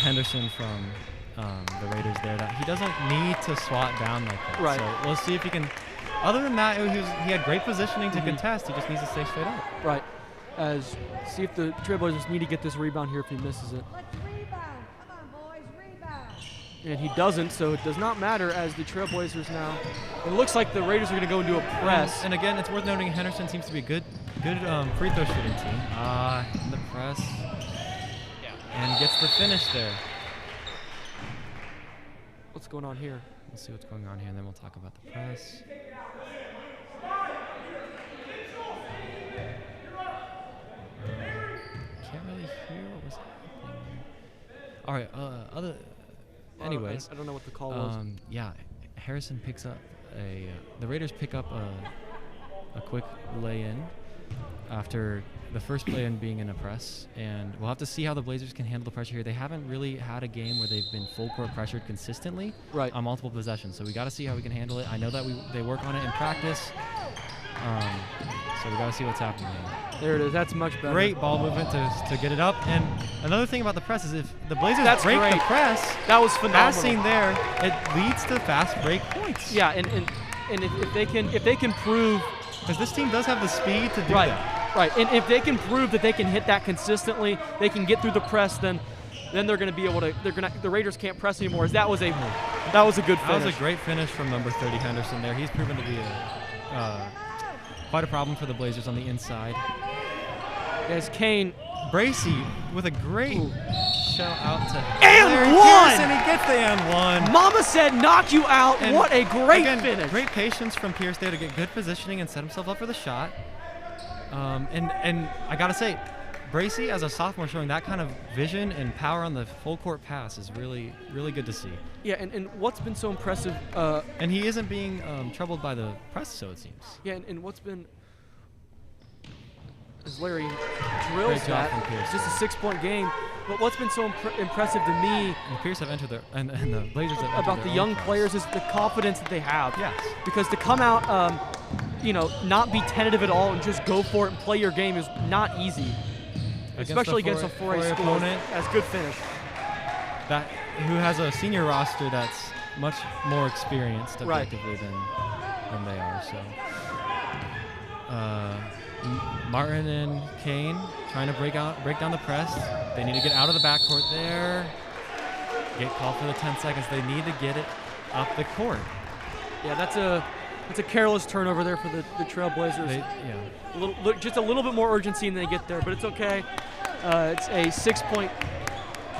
Henderson from the Raiders there that he doesn't need to swat down like that. Right. So we'll see if he can. Other than that, he had great positioning to contest. He just needs to stay straight up. Right. See if the Trailblazers need to get this rebound here if he misses it. Let's rebound. Come on, boys, rebound. And he doesn't, so it does not matter as the Trailblazers now. It looks like the Raiders are going to go into a press. And again, it's worth noting Henderson seems to be a good free throw shooting team. In the press. And gets the finish there. What's going on here? We'll see what's going on here, and then we'll talk about the press. Can't really hear what was happening there. All right. Anyways, I don't know what the call was. Yeah, Harrison picks up the Raiders pick up a quick lay-in after the first play-in being in a press, and we'll have to see how the Blazers can handle the pressure here. They haven't really had a game where they've been full court pressured consistently on multiple possessions, so we got to see how we can handle it. I know that they work on it in practice, so we got to see what's happening here. There it is. That's much better. Great ball movement to get it up. And another thing about the press is if the Blazers break great. the press, that was phenomenal. as seen there, it leads to fast break points. Yeah, and if they can prove, because this team does have the speed to do that. Right, and if they can prove that they can hit that consistently, they can get through the press, then they're going to be able to. The Raiders can't press anymore. As that was a good finish. That was a great finish from number 30 Henderson there. He's proven to be quite a problem for the Blazers on the inside. As Kane Bracy with a great shout out to and one. Pearson. He gets the and one. Mama said knock you out. And what a great finish. Great patience from Pierce there to get good positioning and set himself up for the shot. And I gotta say, Bracy as a sophomore showing that kind of vision and power on the full court pass is really, really good to see. Yeah, and what's been so impressive. And he isn't being troubled by the press, so it seems. Yeah, and what's been. As Larry drills that, it's just a 6-point game. But what's been so impressive to me, and Pierce have entered and the Blazers have about the young players is the confidence that they have. Yes. Because to come out, not be tentative at all and just go for it and play your game is not easy, especially against a 4A school. Opponent. That's good finish. Who has a senior roster that's much more experienced objectively than they are. So Martin and Kane trying to break down the press. They need to get out of the backcourt there. Get called for the 10 seconds. They need to get it up the court. Yeah, that's a careless turnover there for the Trailblazers. Just a little bit more urgency when they get there, but it's okay. It's a 6-point.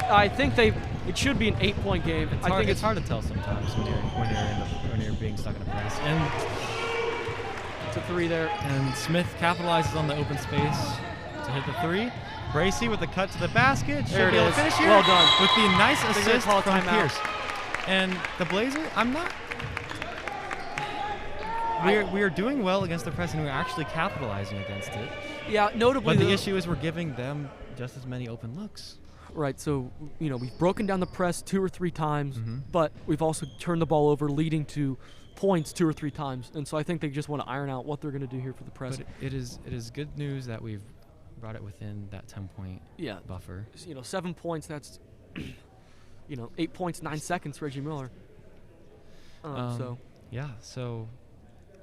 I think it should be an 8-point game. I think it's hard to tell sometimes when you're being stuck in a press. And it's a 3 there. And Smith capitalizes on the open space to hit the 3. Bracy with the cut to the basket. There Should be able it to is. finish here. Well done. With the nice assist call from timeout. Pierce. And the Blazers, we are doing well against the press, and we're actually capitalizing against it. Yeah, notably. But the issue is we're giving them just as many open looks. Right, so we've broken down the press 2 or 3 times, but we've also turned the ball over, leading to points 2 or 3 times. And so I think they just want to iron out what they're going to do here for the press. But it is good news that we've brought it within that 10-point buffer. 7 points. That's 8 points, 9 seconds. Reggie Miller. So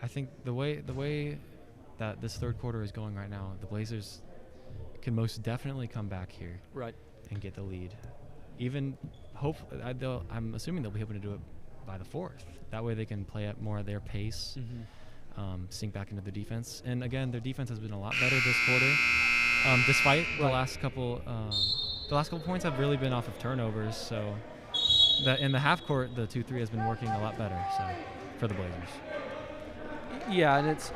I think the way that this third quarter is going right now, the Blazers can most definitely come back here. Right. And get the lead. I'm assuming they'll be able to do it by the 4th. That way they can play at more of their pace, sink back into the defense. And again, their defense has been a lot better this quarter, despite the last couple points have really been off of turnovers. So in the half court, the 2-3 has been working a lot better. So for the Blazers. Yeah, and it's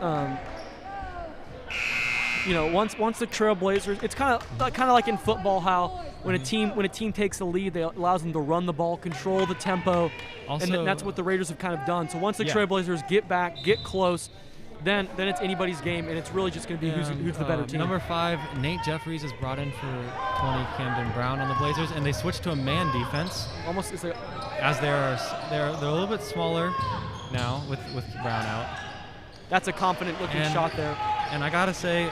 once the Trailblazers, it's kind of like in football how when a team takes the lead, it allows them to run the ball, control the tempo, and that's what the Raiders have kind of done. So once the Trailblazers get back, get close, then it's anybody's game, and it's really just going to be who's the better team. Number 5, Nate Jeffries is brought in for 20 Camden Brown on the Blazers, and they switched to a man defense. Almost as they're a little bit smaller now with Brown out. That's a confident-looking shot there. And I gotta say,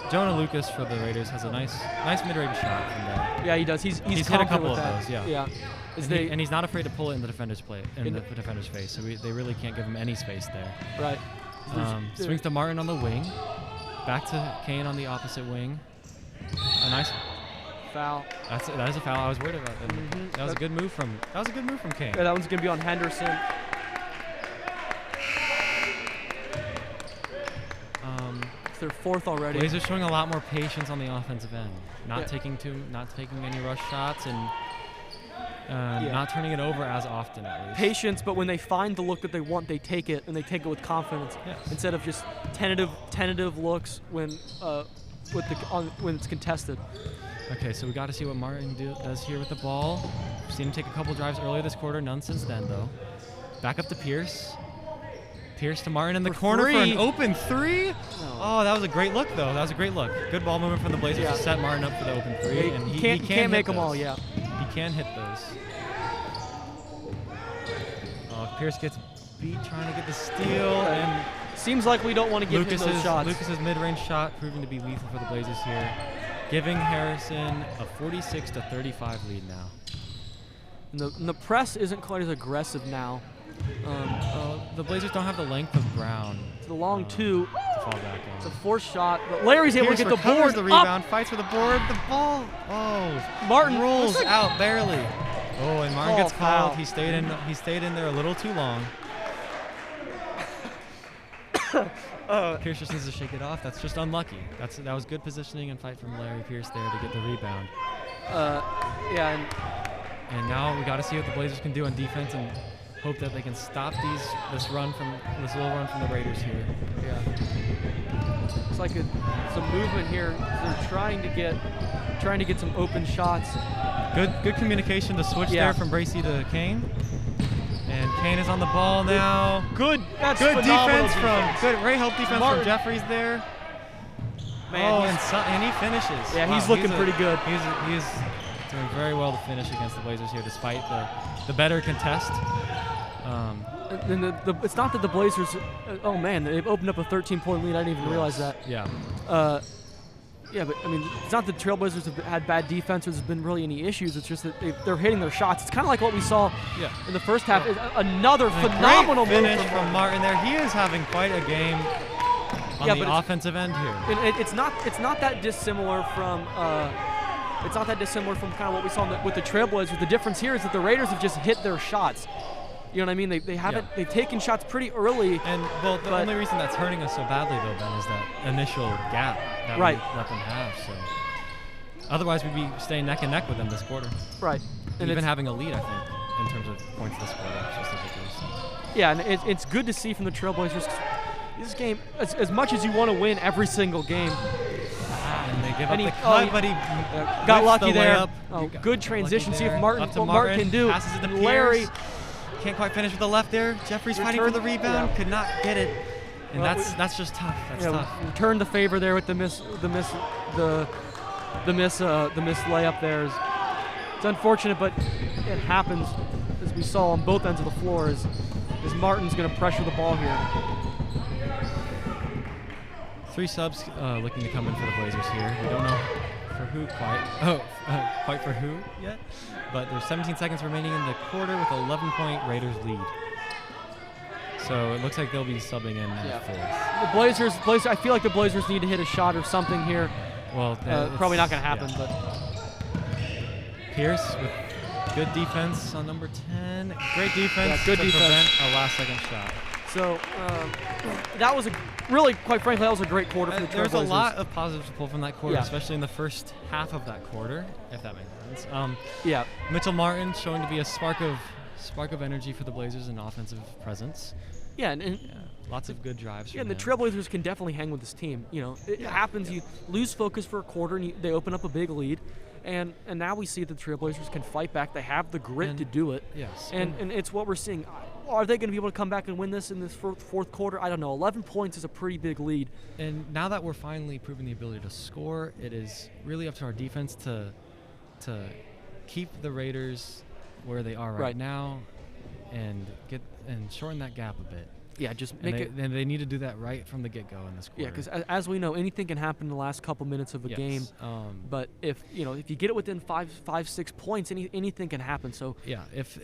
Jonah Lucas for the Raiders has a nice mid-range shot from there. Yeah, he does. He's hit a couple of those. Yeah. And he's not afraid to pull it in the defender's defender's face. So they really can't give him any space there. Right. Swings to Martin on the wing. Back to Kane on the opposite wing. A nice foul. That is a foul. I was worried about that. That was a good move from Kane. Yeah, that one's gonna be on Henderson. It's their 4th already. Blazers showing a lot more patience on the offensive end, not taking any rush shots and not turning it over as often at least. Patience, but when they find the look that they want, they take it, and they take it with confidence instead of just tentative looks when it's contested. Okay, so we got to see what Martin does here with the ball. We've seen him take a couple drives earlier this quarter, none since then though. Back up to Pierce. Pierce to Martin in the corner for an open 3. Oh, that was a great look, though. That was a great look. Good ball movement from the Blazers to set Martin up for the open 3. And he can't make them all, He can hit those. Pierce gets beat trying to get the steal. And seems like we don't want to give him those shots. Lucas's mid-range shot proving to be lethal for the Blazers here, giving Harrison a 46-35 lead now. And the press isn't quite as aggressive now. The Blazers don't have the length of Brown. It's the long 2 to fall back on. It's a forced shot, but Larry's able to get the board. The rebound, fights for the board. The ball. Martin rolls out barely. And Martin gets called. He stayed in there a little too long. Pierce just needs to shake it off. That's just unlucky. That was good positioning and fight from Larry Pierce there to get the rebound. And now we got to see what the Blazers can do on defense and hope that they can stop this little run from the Raiders here. Yeah. It's like some movement here. They're trying to get some open shots. Good communication to switch there from Bracy to Kane. And Kane is on the ball now. Good defense from Ray help defense from Jeffries there. Man, and he finishes. Yeah, he's looking pretty good. He's doing very well to finish against the Blazers here, despite the better contest. It's not that the Blazers. They've opened up a 13-point lead. I didn't even realize that. Yeah. Yeah, but I mean, it's not that Trailblazers have had bad defense or there's been really any issues. It's just that they're hitting their shots. It's kind of like what we saw in the first half. Another phenomenal great finish move from Martin there. He is having quite a game on the offensive end here. It's not that dissimilar from kind of what we saw with the Trailblazers. The difference here is that the Raiders have just hit their shots. You know what I mean? They haven't. They've taken shots pretty early. And well, the only reason that's hurting us so badly though, Ben, is that initial gap that we let them have. So otherwise, we'd be staying neck and neck with them this quarter. Right. And even having a lead, I think, in terms of points this quarter specifically. So. Yeah, and it's good to see from the Trailblazers. This game, as much as you want to win every single game. And they give up the cut, but he got lucky there. Oh, good transition. See if Martin can do. Passes it to Larry. Pierce. Can't quite finish with the left there. Jeffries fighting for the rebound. Could not get it. And that's just tough. That's tough. Returned the favor there with the miss layup there. It's unfortunate, but it happens, as we saw on both ends of the floor, as Martin's going to pressure the ball here. 3 subs looking to come in for the Blazers here. We don't know for who quite for who yet, but there's 17 seconds remaining in the quarter with 11-point Raiders lead. So it looks like they'll be subbing in the fourth. The Blazers, I feel like the Blazers need to hit a shot or something here. Well, probably not going to happen, but Pierce with good defense on number 10. Great defense. Good defense. Prevent a last-second shot. So that was quite frankly, that was a great quarter for the Trailblazers. There's a lot of positives to pull from that quarter, especially in the first half of that quarter, if that makes sense. Mitchell Martin showing to be a spark of energy for the Blazers and offensive presence. Yeah, and lots of good drives. Yeah, and the Trailblazers can definitely hang with this team. You know, it happens. You lose focus for a quarter, and they open up a big lead. And now we see that the Trailblazers can fight back. They have the grit to do it. Yes. And it's what we're seeing. Are they going to be able to come back and win this in this fourth quarter? I don't know. 11 points is a pretty big lead. And now that we're finally proving the ability to score, it is really up to our defense to keep the Raiders where they are right now and shorten that gap a bit. Yeah, just and they need to do that right from the get-go in this quarter. Yeah, because as we know, anything can happen in the last couple minutes of a game. But if you get it within 5-6 points, anything can happen. So yeah, if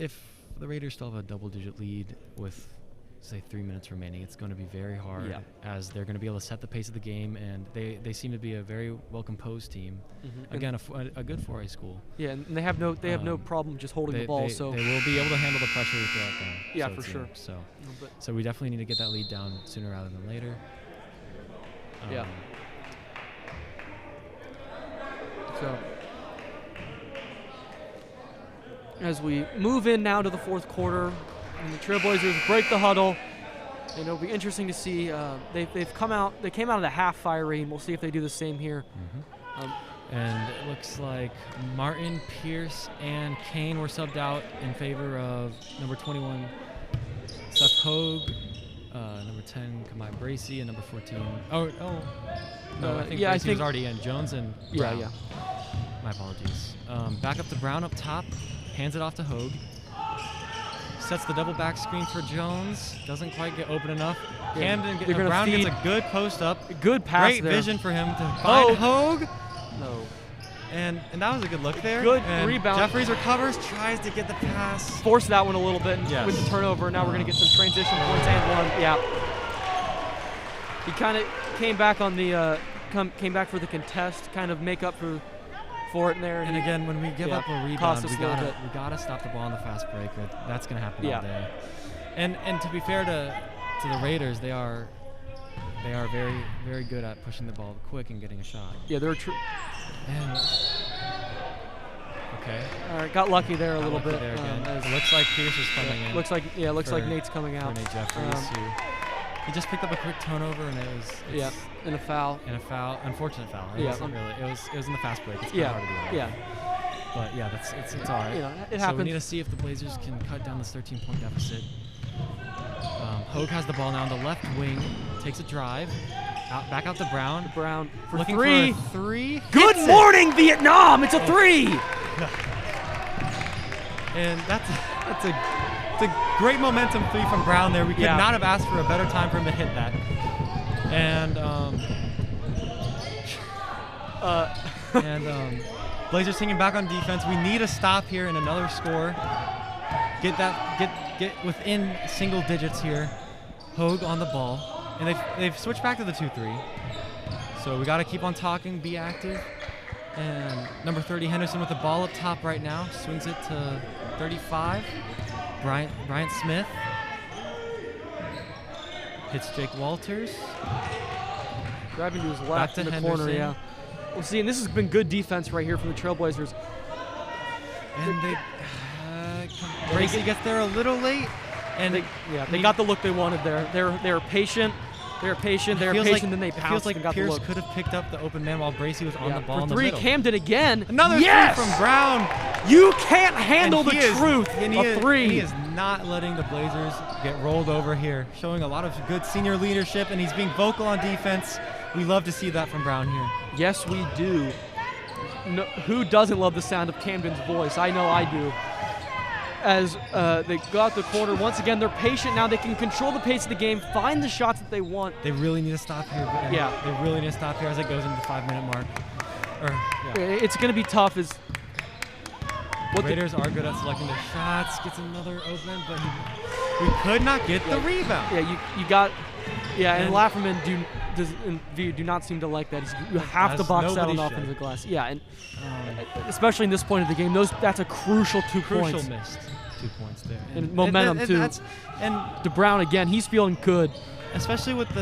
the Raiders still have a double-digit lead with, say, 3 minutes remaining, it's going to be very hard as they're going to be able to set the pace of the game, and they seem to be a very well-composed team. Mm-hmm. Again, a good 4A school. Yeah, and they have no problem just holding the ball. So they will be able to handle the pressure throughout the yeah, for sure. So we definitely need to get that lead down sooner rather than later. So as we move in now to the fourth quarter, and the Trailblazers break the huddle, and it'll be interesting to see. They came out of the half fiery, and we'll see if they do the same here. Mm-hmm. And it looks like Martin, Pierce, and Kane were subbed out in favor of number 21, Seth Hogue, number 10, Kamai Bracey, and number 14. No, I think Bracey was already in. Jones and Brown. Yeah. My apologies. Back up to Brown up top, hands it off to Hogue. Sets the double back screen for Jones. Doesn't quite get open enough. Brown gets a good post up. Good pass. Great vision for him to find Hogue. No. And that was a good look there. Good and rebound. Jeffries recovers, tries to get the pass. Forced that one a little bit with the turnover. Now we're going to get some transition points and one. Yeah. He kind of came back on the came back for the contest, kind of make up for it in there. And again, when we give up a rebound, we gotta stop the ball on the fast break. That's going to happen all day. And to be fair to the Raiders, they are very, very good at pushing the ball quick and getting a shot. Yeah, they're okay. All right, got lucky there a little bit. There again. It looks like Pierce is coming in. Looks like Nate's coming out. Nate Jeffries, he just picked up a quick turnover, and and a foul. Unfortunate foul. It wasn't really. It was in the fast break. It's kind of hard to do that. Yeah. But yeah, it's all right. It happens. So we need to see if the Blazers can cut down this 13-point deficit. Hogue has the ball now on the left wing, takes a drive, back out to Brown. Brown for looking three. For a three. Good morning, Vietnam! It's a three. And that's a great momentum three from Brown there. We could not have asked for a better time for him to hit that. And And Blazers singing back on defense. We need a stop here and another score. Get within single digits here. Hogue on the ball, and they've switched back to the 2-3. So we got to keep on talking, be active. And number 30 Henderson with the ball up top right now, swings it to 35. Bryant Smith hits Jake Walters. Driving to his left in the Henderson. corner, yeah. We'll see, and this has been good defense right here from the Trailblazers. And Gracie gets there a little late, and they got the look they wanted there. They were patient. They're patient. They're patient. Then they pounced. It feels like and got Pierce the look. could have picked up the open man while Bracey was on the ball For in the three, middle. Camden again. Another yes! three from Brown. You can't handle the truth and of three. He is not letting the Blazers get rolled over here, showing a lot of good senior leadership, and he's being vocal on defense. We love to see that from Brown here. Yes, we do. No, who doesn't love the sound of Camden's voice? I know I do. As they go out the corner, once again, they're patient now. They can control the pace of the game, find the shots that they want. They really need to stop here. They really need to stop here as it goes into the 5-minute mark. It's going to be tough. The Raiders are good at selecting their shots. Gets another open, but we could not get the rebound. And Lafferman do not seem to like that. You have to box out on offensive glass. Yeah, and especially in this point of the game, that's a crucial 2 points. Crucial missed 2 points there. And momentum too. And DeBrown again, he's feeling good. Especially with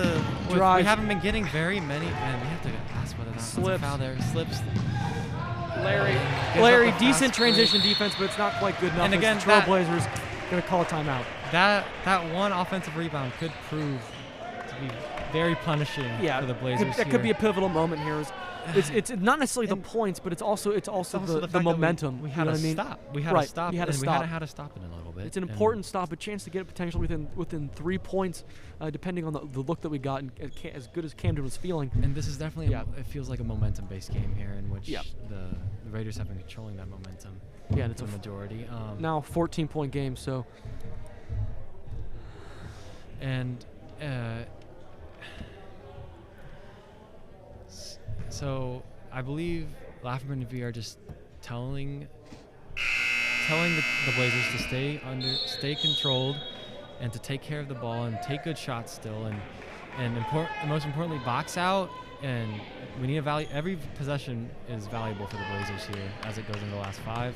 we haven't been getting very many, and we have to ask whether that's a foul there. Slips. Larry, decent transition defense, but it's not quite good enough. And again, the Trailblazers going to call a timeout. That one offensive rebound could prove to be very punishing for the Blazers. That could be a pivotal moment here. It's not necessarily the points, but it's also the momentum. We had to stop. We had to stop. We had to stop it a little bit. It's an important stop, a chance to get it potentially within 3 points, depending on the look that we got, and as good as Camden was feeling. And this is definitely it feels like a momentum-based game here, in which the Raiders have been controlling that momentum. Yeah, and it's a majority. Now a 14-point game, so. And. So I believe Lafferman and V are just telling the Blazers to stay controlled, and to take care of the ball and take good shots still, and most importantly, box out. And we need every possession is valuable for the Blazers here as it goes into the last 5.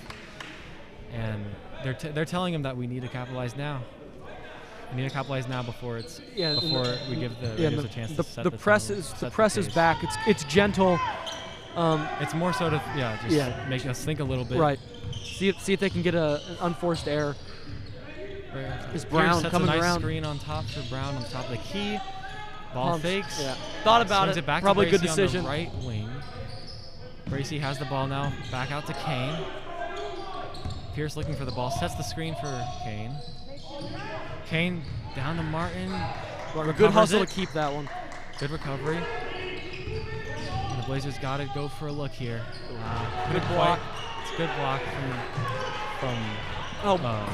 And they're telling him that we need to capitalize now. We need to capitalize now before we give the Raiders a chance to set the press tone, the press is back. It's gentle. It's more so to make us think a little bit. Right. See if they can get an unforced error. Is Brown coming around? around? Screen on top for Brown on top of the key. Ball fakes. Yeah. Thought about it. Back Probably to good Bracey decision. On the right wing. Bracey has the ball now. Back out to Kane. Pierce looking for the ball. Sets the screen for Kane. Kane down to Martin. Good hustle to keep that one. Good recovery. And the Blazers got to go for a look here. Good block. It's a good block from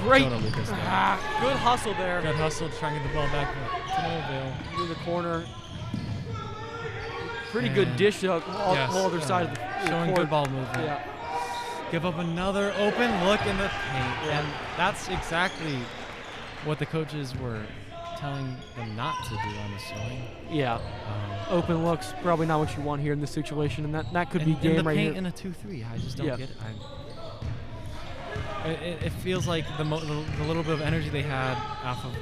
great. Jonah Lucas there. Good hustle there. Good hustle to try and get the ball back to Noville. Through the corner. Pretty good dish to all other side of the showing court. good ball movement. Yeah. Give up another open look in the paint. And that's exactly what the coaches were telling them not to do on the swing. Yeah. Open looks, probably not what you want here in this situation, and that could be game right here. In the paint in a 2-3, I just don't get it. It feels like the little bit of energy they had off of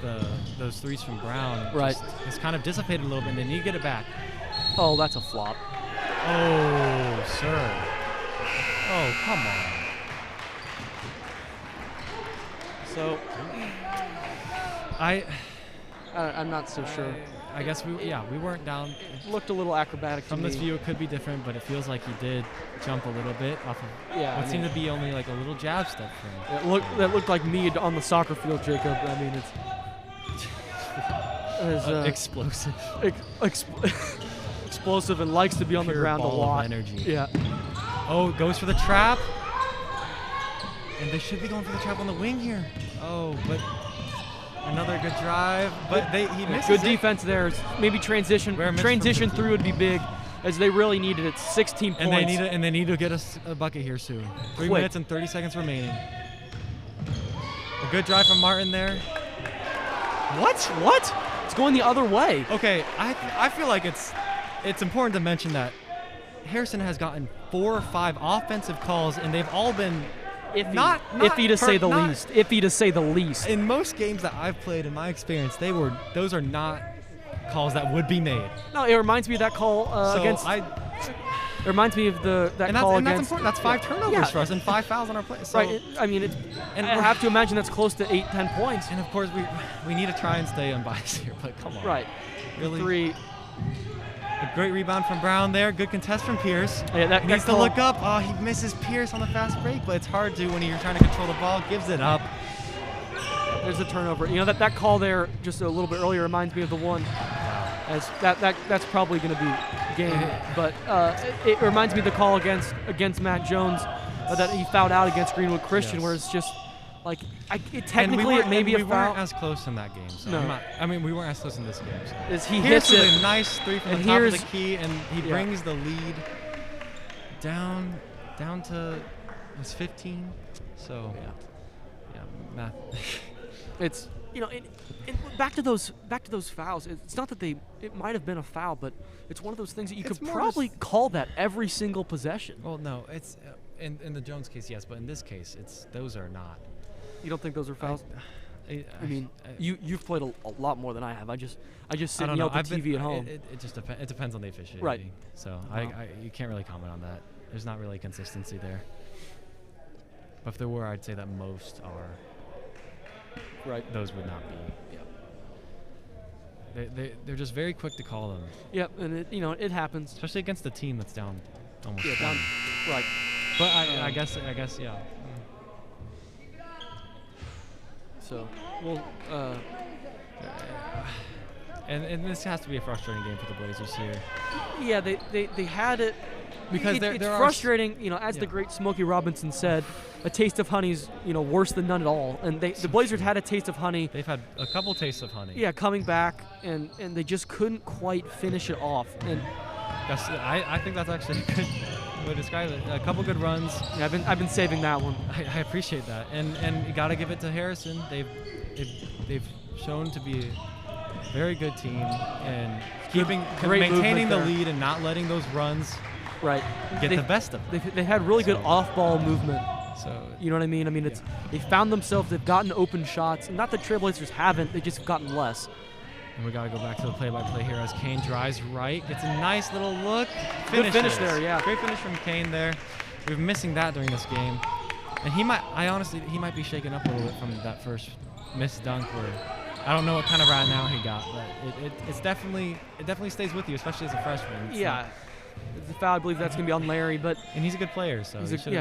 those threes from Brown has kind of dissipated a little bit, and they need to get it back. Oh, that's a flop. Oh, sir. Oh, come on. So, I'm not so sure. I guess we weren't down. It looked a little acrobatic from this view. It could be different, but it feels like he did jump a little bit off of what seemed to be only like a little jab step for him. That looked like me on the soccer field, Jacob. I mean, it's explosive. Explosive and likes to be on the ground a lot. Energy. Yeah. Oh, goes for the trap. And they should be going for the trap on the wing here. Oh, but another good drive. But he misses Good defense there. Maybe transition through would be big. as they really needed it. 16 points. And they need to get a bucket here soon. 3 Quick. minutes and 30 seconds remaining. A good drive from Martin there. What? It's going the other way. Okay, I feel like it's important to mention that Harrison has gotten 4 or 5 offensive calls, and they've all been iffy to say the least. Iffy to say the least. In most games that I've played, in my experience, those are not calls that would be made. No, it reminds me of that call against. It reminds me of that call and against. That's important. That's 5 turnovers for us and 5 fouls on our play. So, right. I mean, I have to imagine that's close to 8-10 points. And of course, we need to try and stay unbiased here, but come on. Right. Really. 3. A great rebound from Brown there. Good contest from Pierce. Yeah, that needs to call. look up. Oh, he misses Pierce on the fast break, but it's hard to when you're trying to control the ball. Gives it up. There's a turnover. You know, that call there just a little bit earlier reminds me of the one. As that's probably going to be game, but it reminds me of the call against Matt Jones that he fouled out against Greenwood Christian, Yes. where it's just like technically it may be a foul. We weren't as close in that game. So No. we weren't as close in this game. So. As he Here's hits it, a nice 3 from the top of the key, and he brings the lead down to it's 15. So yeah, math. It's back to those fouls. It's not that it might have been a foul, but it's one of those things that you could probably call that every single possession. Well, no, it's in the Jones case, yes, but in this case, those are not. You don't think those are fouls? I mean, you've played a lot more than I have. I just sit and yell at the TV at home. It just depends. It depends on the officiating. Right. So you can't really comment on that. There's not really consistency there. But if there were, I'd say that most are. Right. Those would not be. They're just very quick to call them. Yep, and it happens. Especially against a team that's down almost. Yeah, down. Right. But I guess yeah. So we'll. And this has to be a frustrating game for the Blazers here. Yeah, they had it. Because it's frustrating, as the great Smokey Robinson said, a taste of honey's, worse than none at all. And the Blazers had a taste of honey. They've had a couple tastes of honey. Yeah, coming back, and they just couldn't quite finish it off. And I think that's actually a good way to describe it. A couple good runs. Yeah, I've been saving that one. I appreciate that, and you got to give it to Harrison. They've shown to be a very good team and maintaining the lead and not letting those runs. Right. Get the best of them. They had really good off-ball movement. So you know what I mean? I mean, they found themselves. They've gotten open shots. Not that Trailblazers haven't. They just have gotten less. And we got to go back to the play-by-play here as Kane drives right, gets a nice little look. Good finish there, yeah. Great finish from Kane there. We've been missing that during this game, and he might be shaken up a little bit from that first missed dunk where. I don't know what kind of right now he got, but it definitely stays with you, especially as a freshman. The foul, I believe that's going to be on Larry, and he's a good player, so he should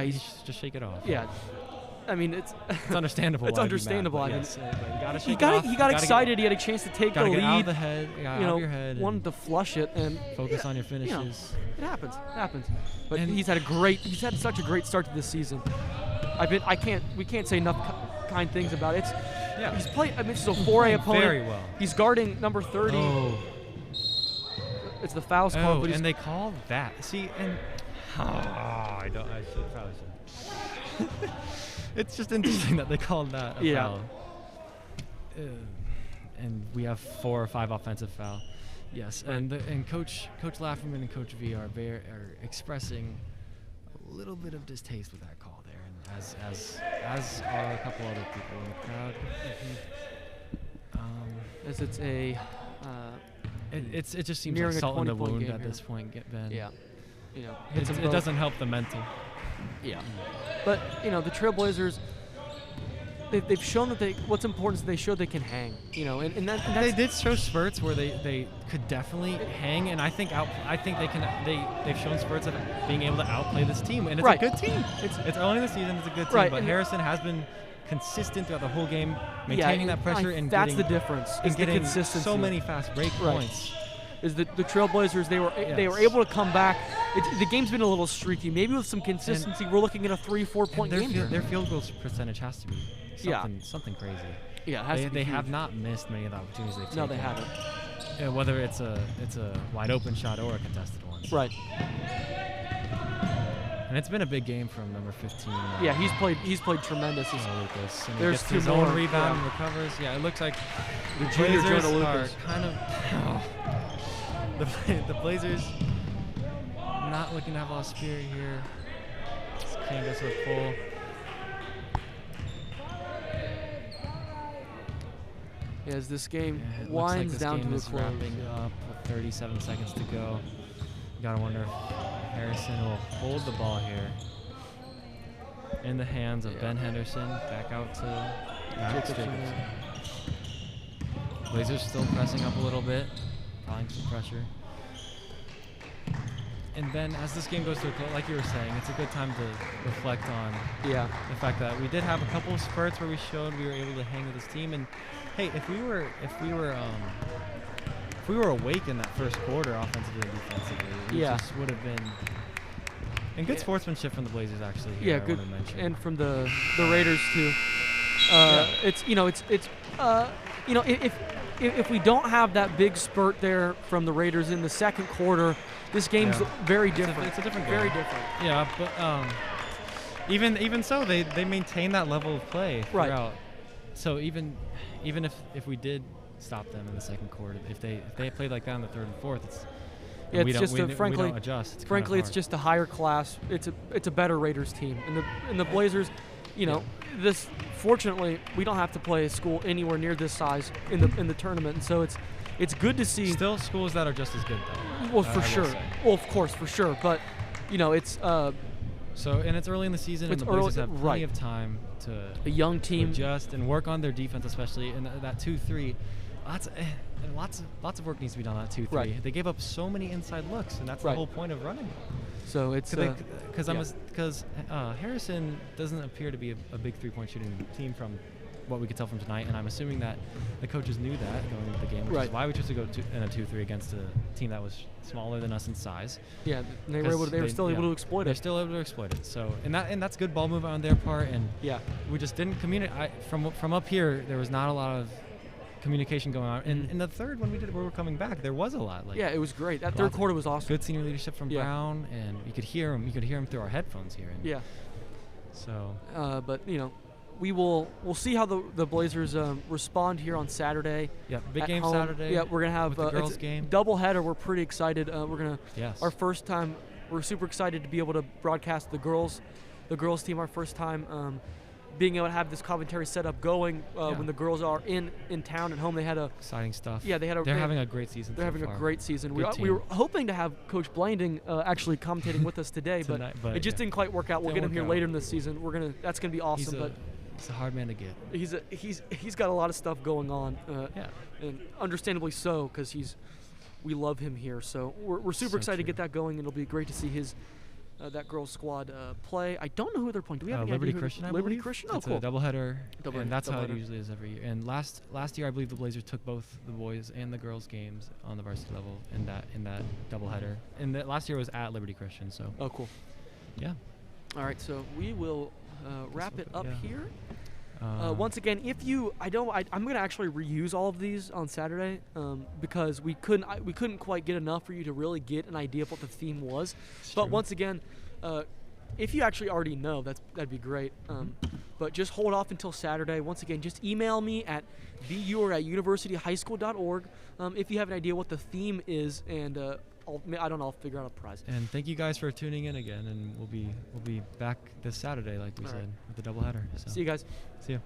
just shake it off. Yeah, I mean it's understandable. It's understandable. I mean, yes, he got excited. He had a chance to take the lead. Out of the head, out of your head. Wanted to flush it and focus on your finishes. It happens. But he's had such a great start to this season. We can't say enough kind things about it. He's playing. I mean, this is a 4A opponent. Very well. He's guarding number 30. Oh. It's the foul call. And they call that. See, and I should probably shouldn't. It's just interesting that they called that a foul. And we have 4 or 5 offensive foul. Yes, and Coach Lafferman and Coach V are expressing a little bit of distaste with that call there, and as are a couple other people in the crowd. As it's a. It just seems like salt in the wound at this point, Ben. Yeah. It doesn't help the mental. Yeah. But, the Trailblazers, they've shown that what's important is they showed they can hang, and that's they did show spurts where they could definitely hang, and I think they've shown spurts of being able to outplay this team, and it's a good team. It's early in the season, it's a good team, but Harrison has been consistent throughout the whole game, maintaining that pressure and that's the difference. And getting the consistency. So many fast break points. Is the Trailblazers they were able to come back. The game's been a little streaky. Maybe with some consistency, we're looking at a 3-4 point game here. Their field goal percentage has to be something crazy. Yeah, it has to be they huge. have not missed many of the opportunities they've taken. No, they haven't. Whether it's a wide open shot or a contested one. once. Right. And it's been a big game from number 15. Yeah, he's played tremendous. Lucas. And There's he gets two his more, own rebound yeah. and recovers. Yeah, it looks like the junior Blazers Jonah are Lucas. kind of the Blazers not looking to have a lot of spirit here. Just can't go to the full. As this game Yeah, it looks like winds this down game to is the close. wrapping up with 37 seconds to go. You gotta wonder if Harrison will hold the ball here in the hands of Ben Henderson. Back out to Max Jacobson. Blazers still pressing up a little bit, applying some pressure. And Ben, as this game goes to a close, like you were saying, it's a good time to reflect on Yeah. the fact that we did have a couple of spurts where we showed we were able to hang with this team. And hey, if we were awake in that first quarter, offensively and defensively, we just would have been. And good sportsmanship from the Blazers, actually. Here, Yeah, I good, wanna mention. and from the Raiders too. It's if we don't have that big spurt there from the Raiders in the second quarter, this game's very different. It's a different very game. different. Yeah, but even so, they maintain that level of play Right. throughout. So even if we did stop them in the second quarter, if they played like that in the third and fourth, Yeah, we it's don't, just we, a, we frankly, don't adjust. It's frankly, kinda it's hard. just a higher class. It's a better Raiders team, and the Blazers, this fortunately we don't have to play a school anywhere near this size in the tournament, and so it's good to see. Still schools that are just as good though. Well, for I will sure. say. Well, of course, for sure, but it's So and it's early in the season, and It's the Blazers early- have plenty right. of time to a young team. adjust and work on their defense, especially in that 2-3. Lots of work needs to be done on that 2-3. Right. They gave up so many inside looks, and that's the Right. whole point of running. So it's Because Harrison doesn't appear to be a big three-point shooting team from what we could tell from tonight, and I'm assuming that the coaches knew that going into the game, which Right. is why we chose to go in a 2-3 against a team that was smaller than us in size. yeah, they were still able to exploit They're it. still able to exploit it. So and that's good ball movement on their part, and Yeah. we just didn't communicate. From up here, there was not a lot of communication going on. And in the third, when we were coming back, there was a lot. Yeah, it was great. That lots third of quarter was awesome. Good senior leadership from Yeah. Brown, and you could hear him. You could hear him through our headphones here. And Yeah. So But we'll see how the Blazers respond here on Saturday. yeah, big at game home. Saturday. Yeah, we're gonna have with the girls' it's a game. doubleheader. We're pretty excited. We're gonna Yes. our first time. We're super excited to be able to broadcast the girls team. Our first time being able to have this commentary setup going when the girls are in town at home. They had a Exciting stuff. Yeah, they're having a great season. They're so having far. a great season. We Good were team. hoping to have Coach Blanding actually commentating with us today, Tonight, but it just yeah. didn't quite work out. We'll Didn't get him here work out. later in the season. That's gonna be awesome. But He's a hard man to get. he's got a lot of stuff going on. Yeah. And understandably so, because we love him here. So we're super So excited to true. get that going. It'll be great to see that girls squad play. I don't know who they're playing. Do we have any Liberty idea who- Christian, I Liberty believe. Christian. Oh, It's cool. a doubleheader, Doubleheader, and that's how it doubleheader. usually is every year. And last year, I believe the Blazers took both the boys and the girls games on the varsity level in that doubleheader. And last year was at Liberty Christian, so Oh, cool. yeah. All right, so we will wrap it up yeah. here. Once again, I'm gonna actually reuse all of these on Saturday because we couldn't quite get enough for you to really get an idea of what the theme was. But true. once again, if you actually already know, that'd be great. But just hold off until Saturday. Once again, just email me at bur@universityhighschool.org if you have an idea what the theme is, and I'll figure out a prize. And thank you guys for tuning in again, and we'll be back this Saturday, like we All said, right. with the doubleheader. So. See you guys. See you.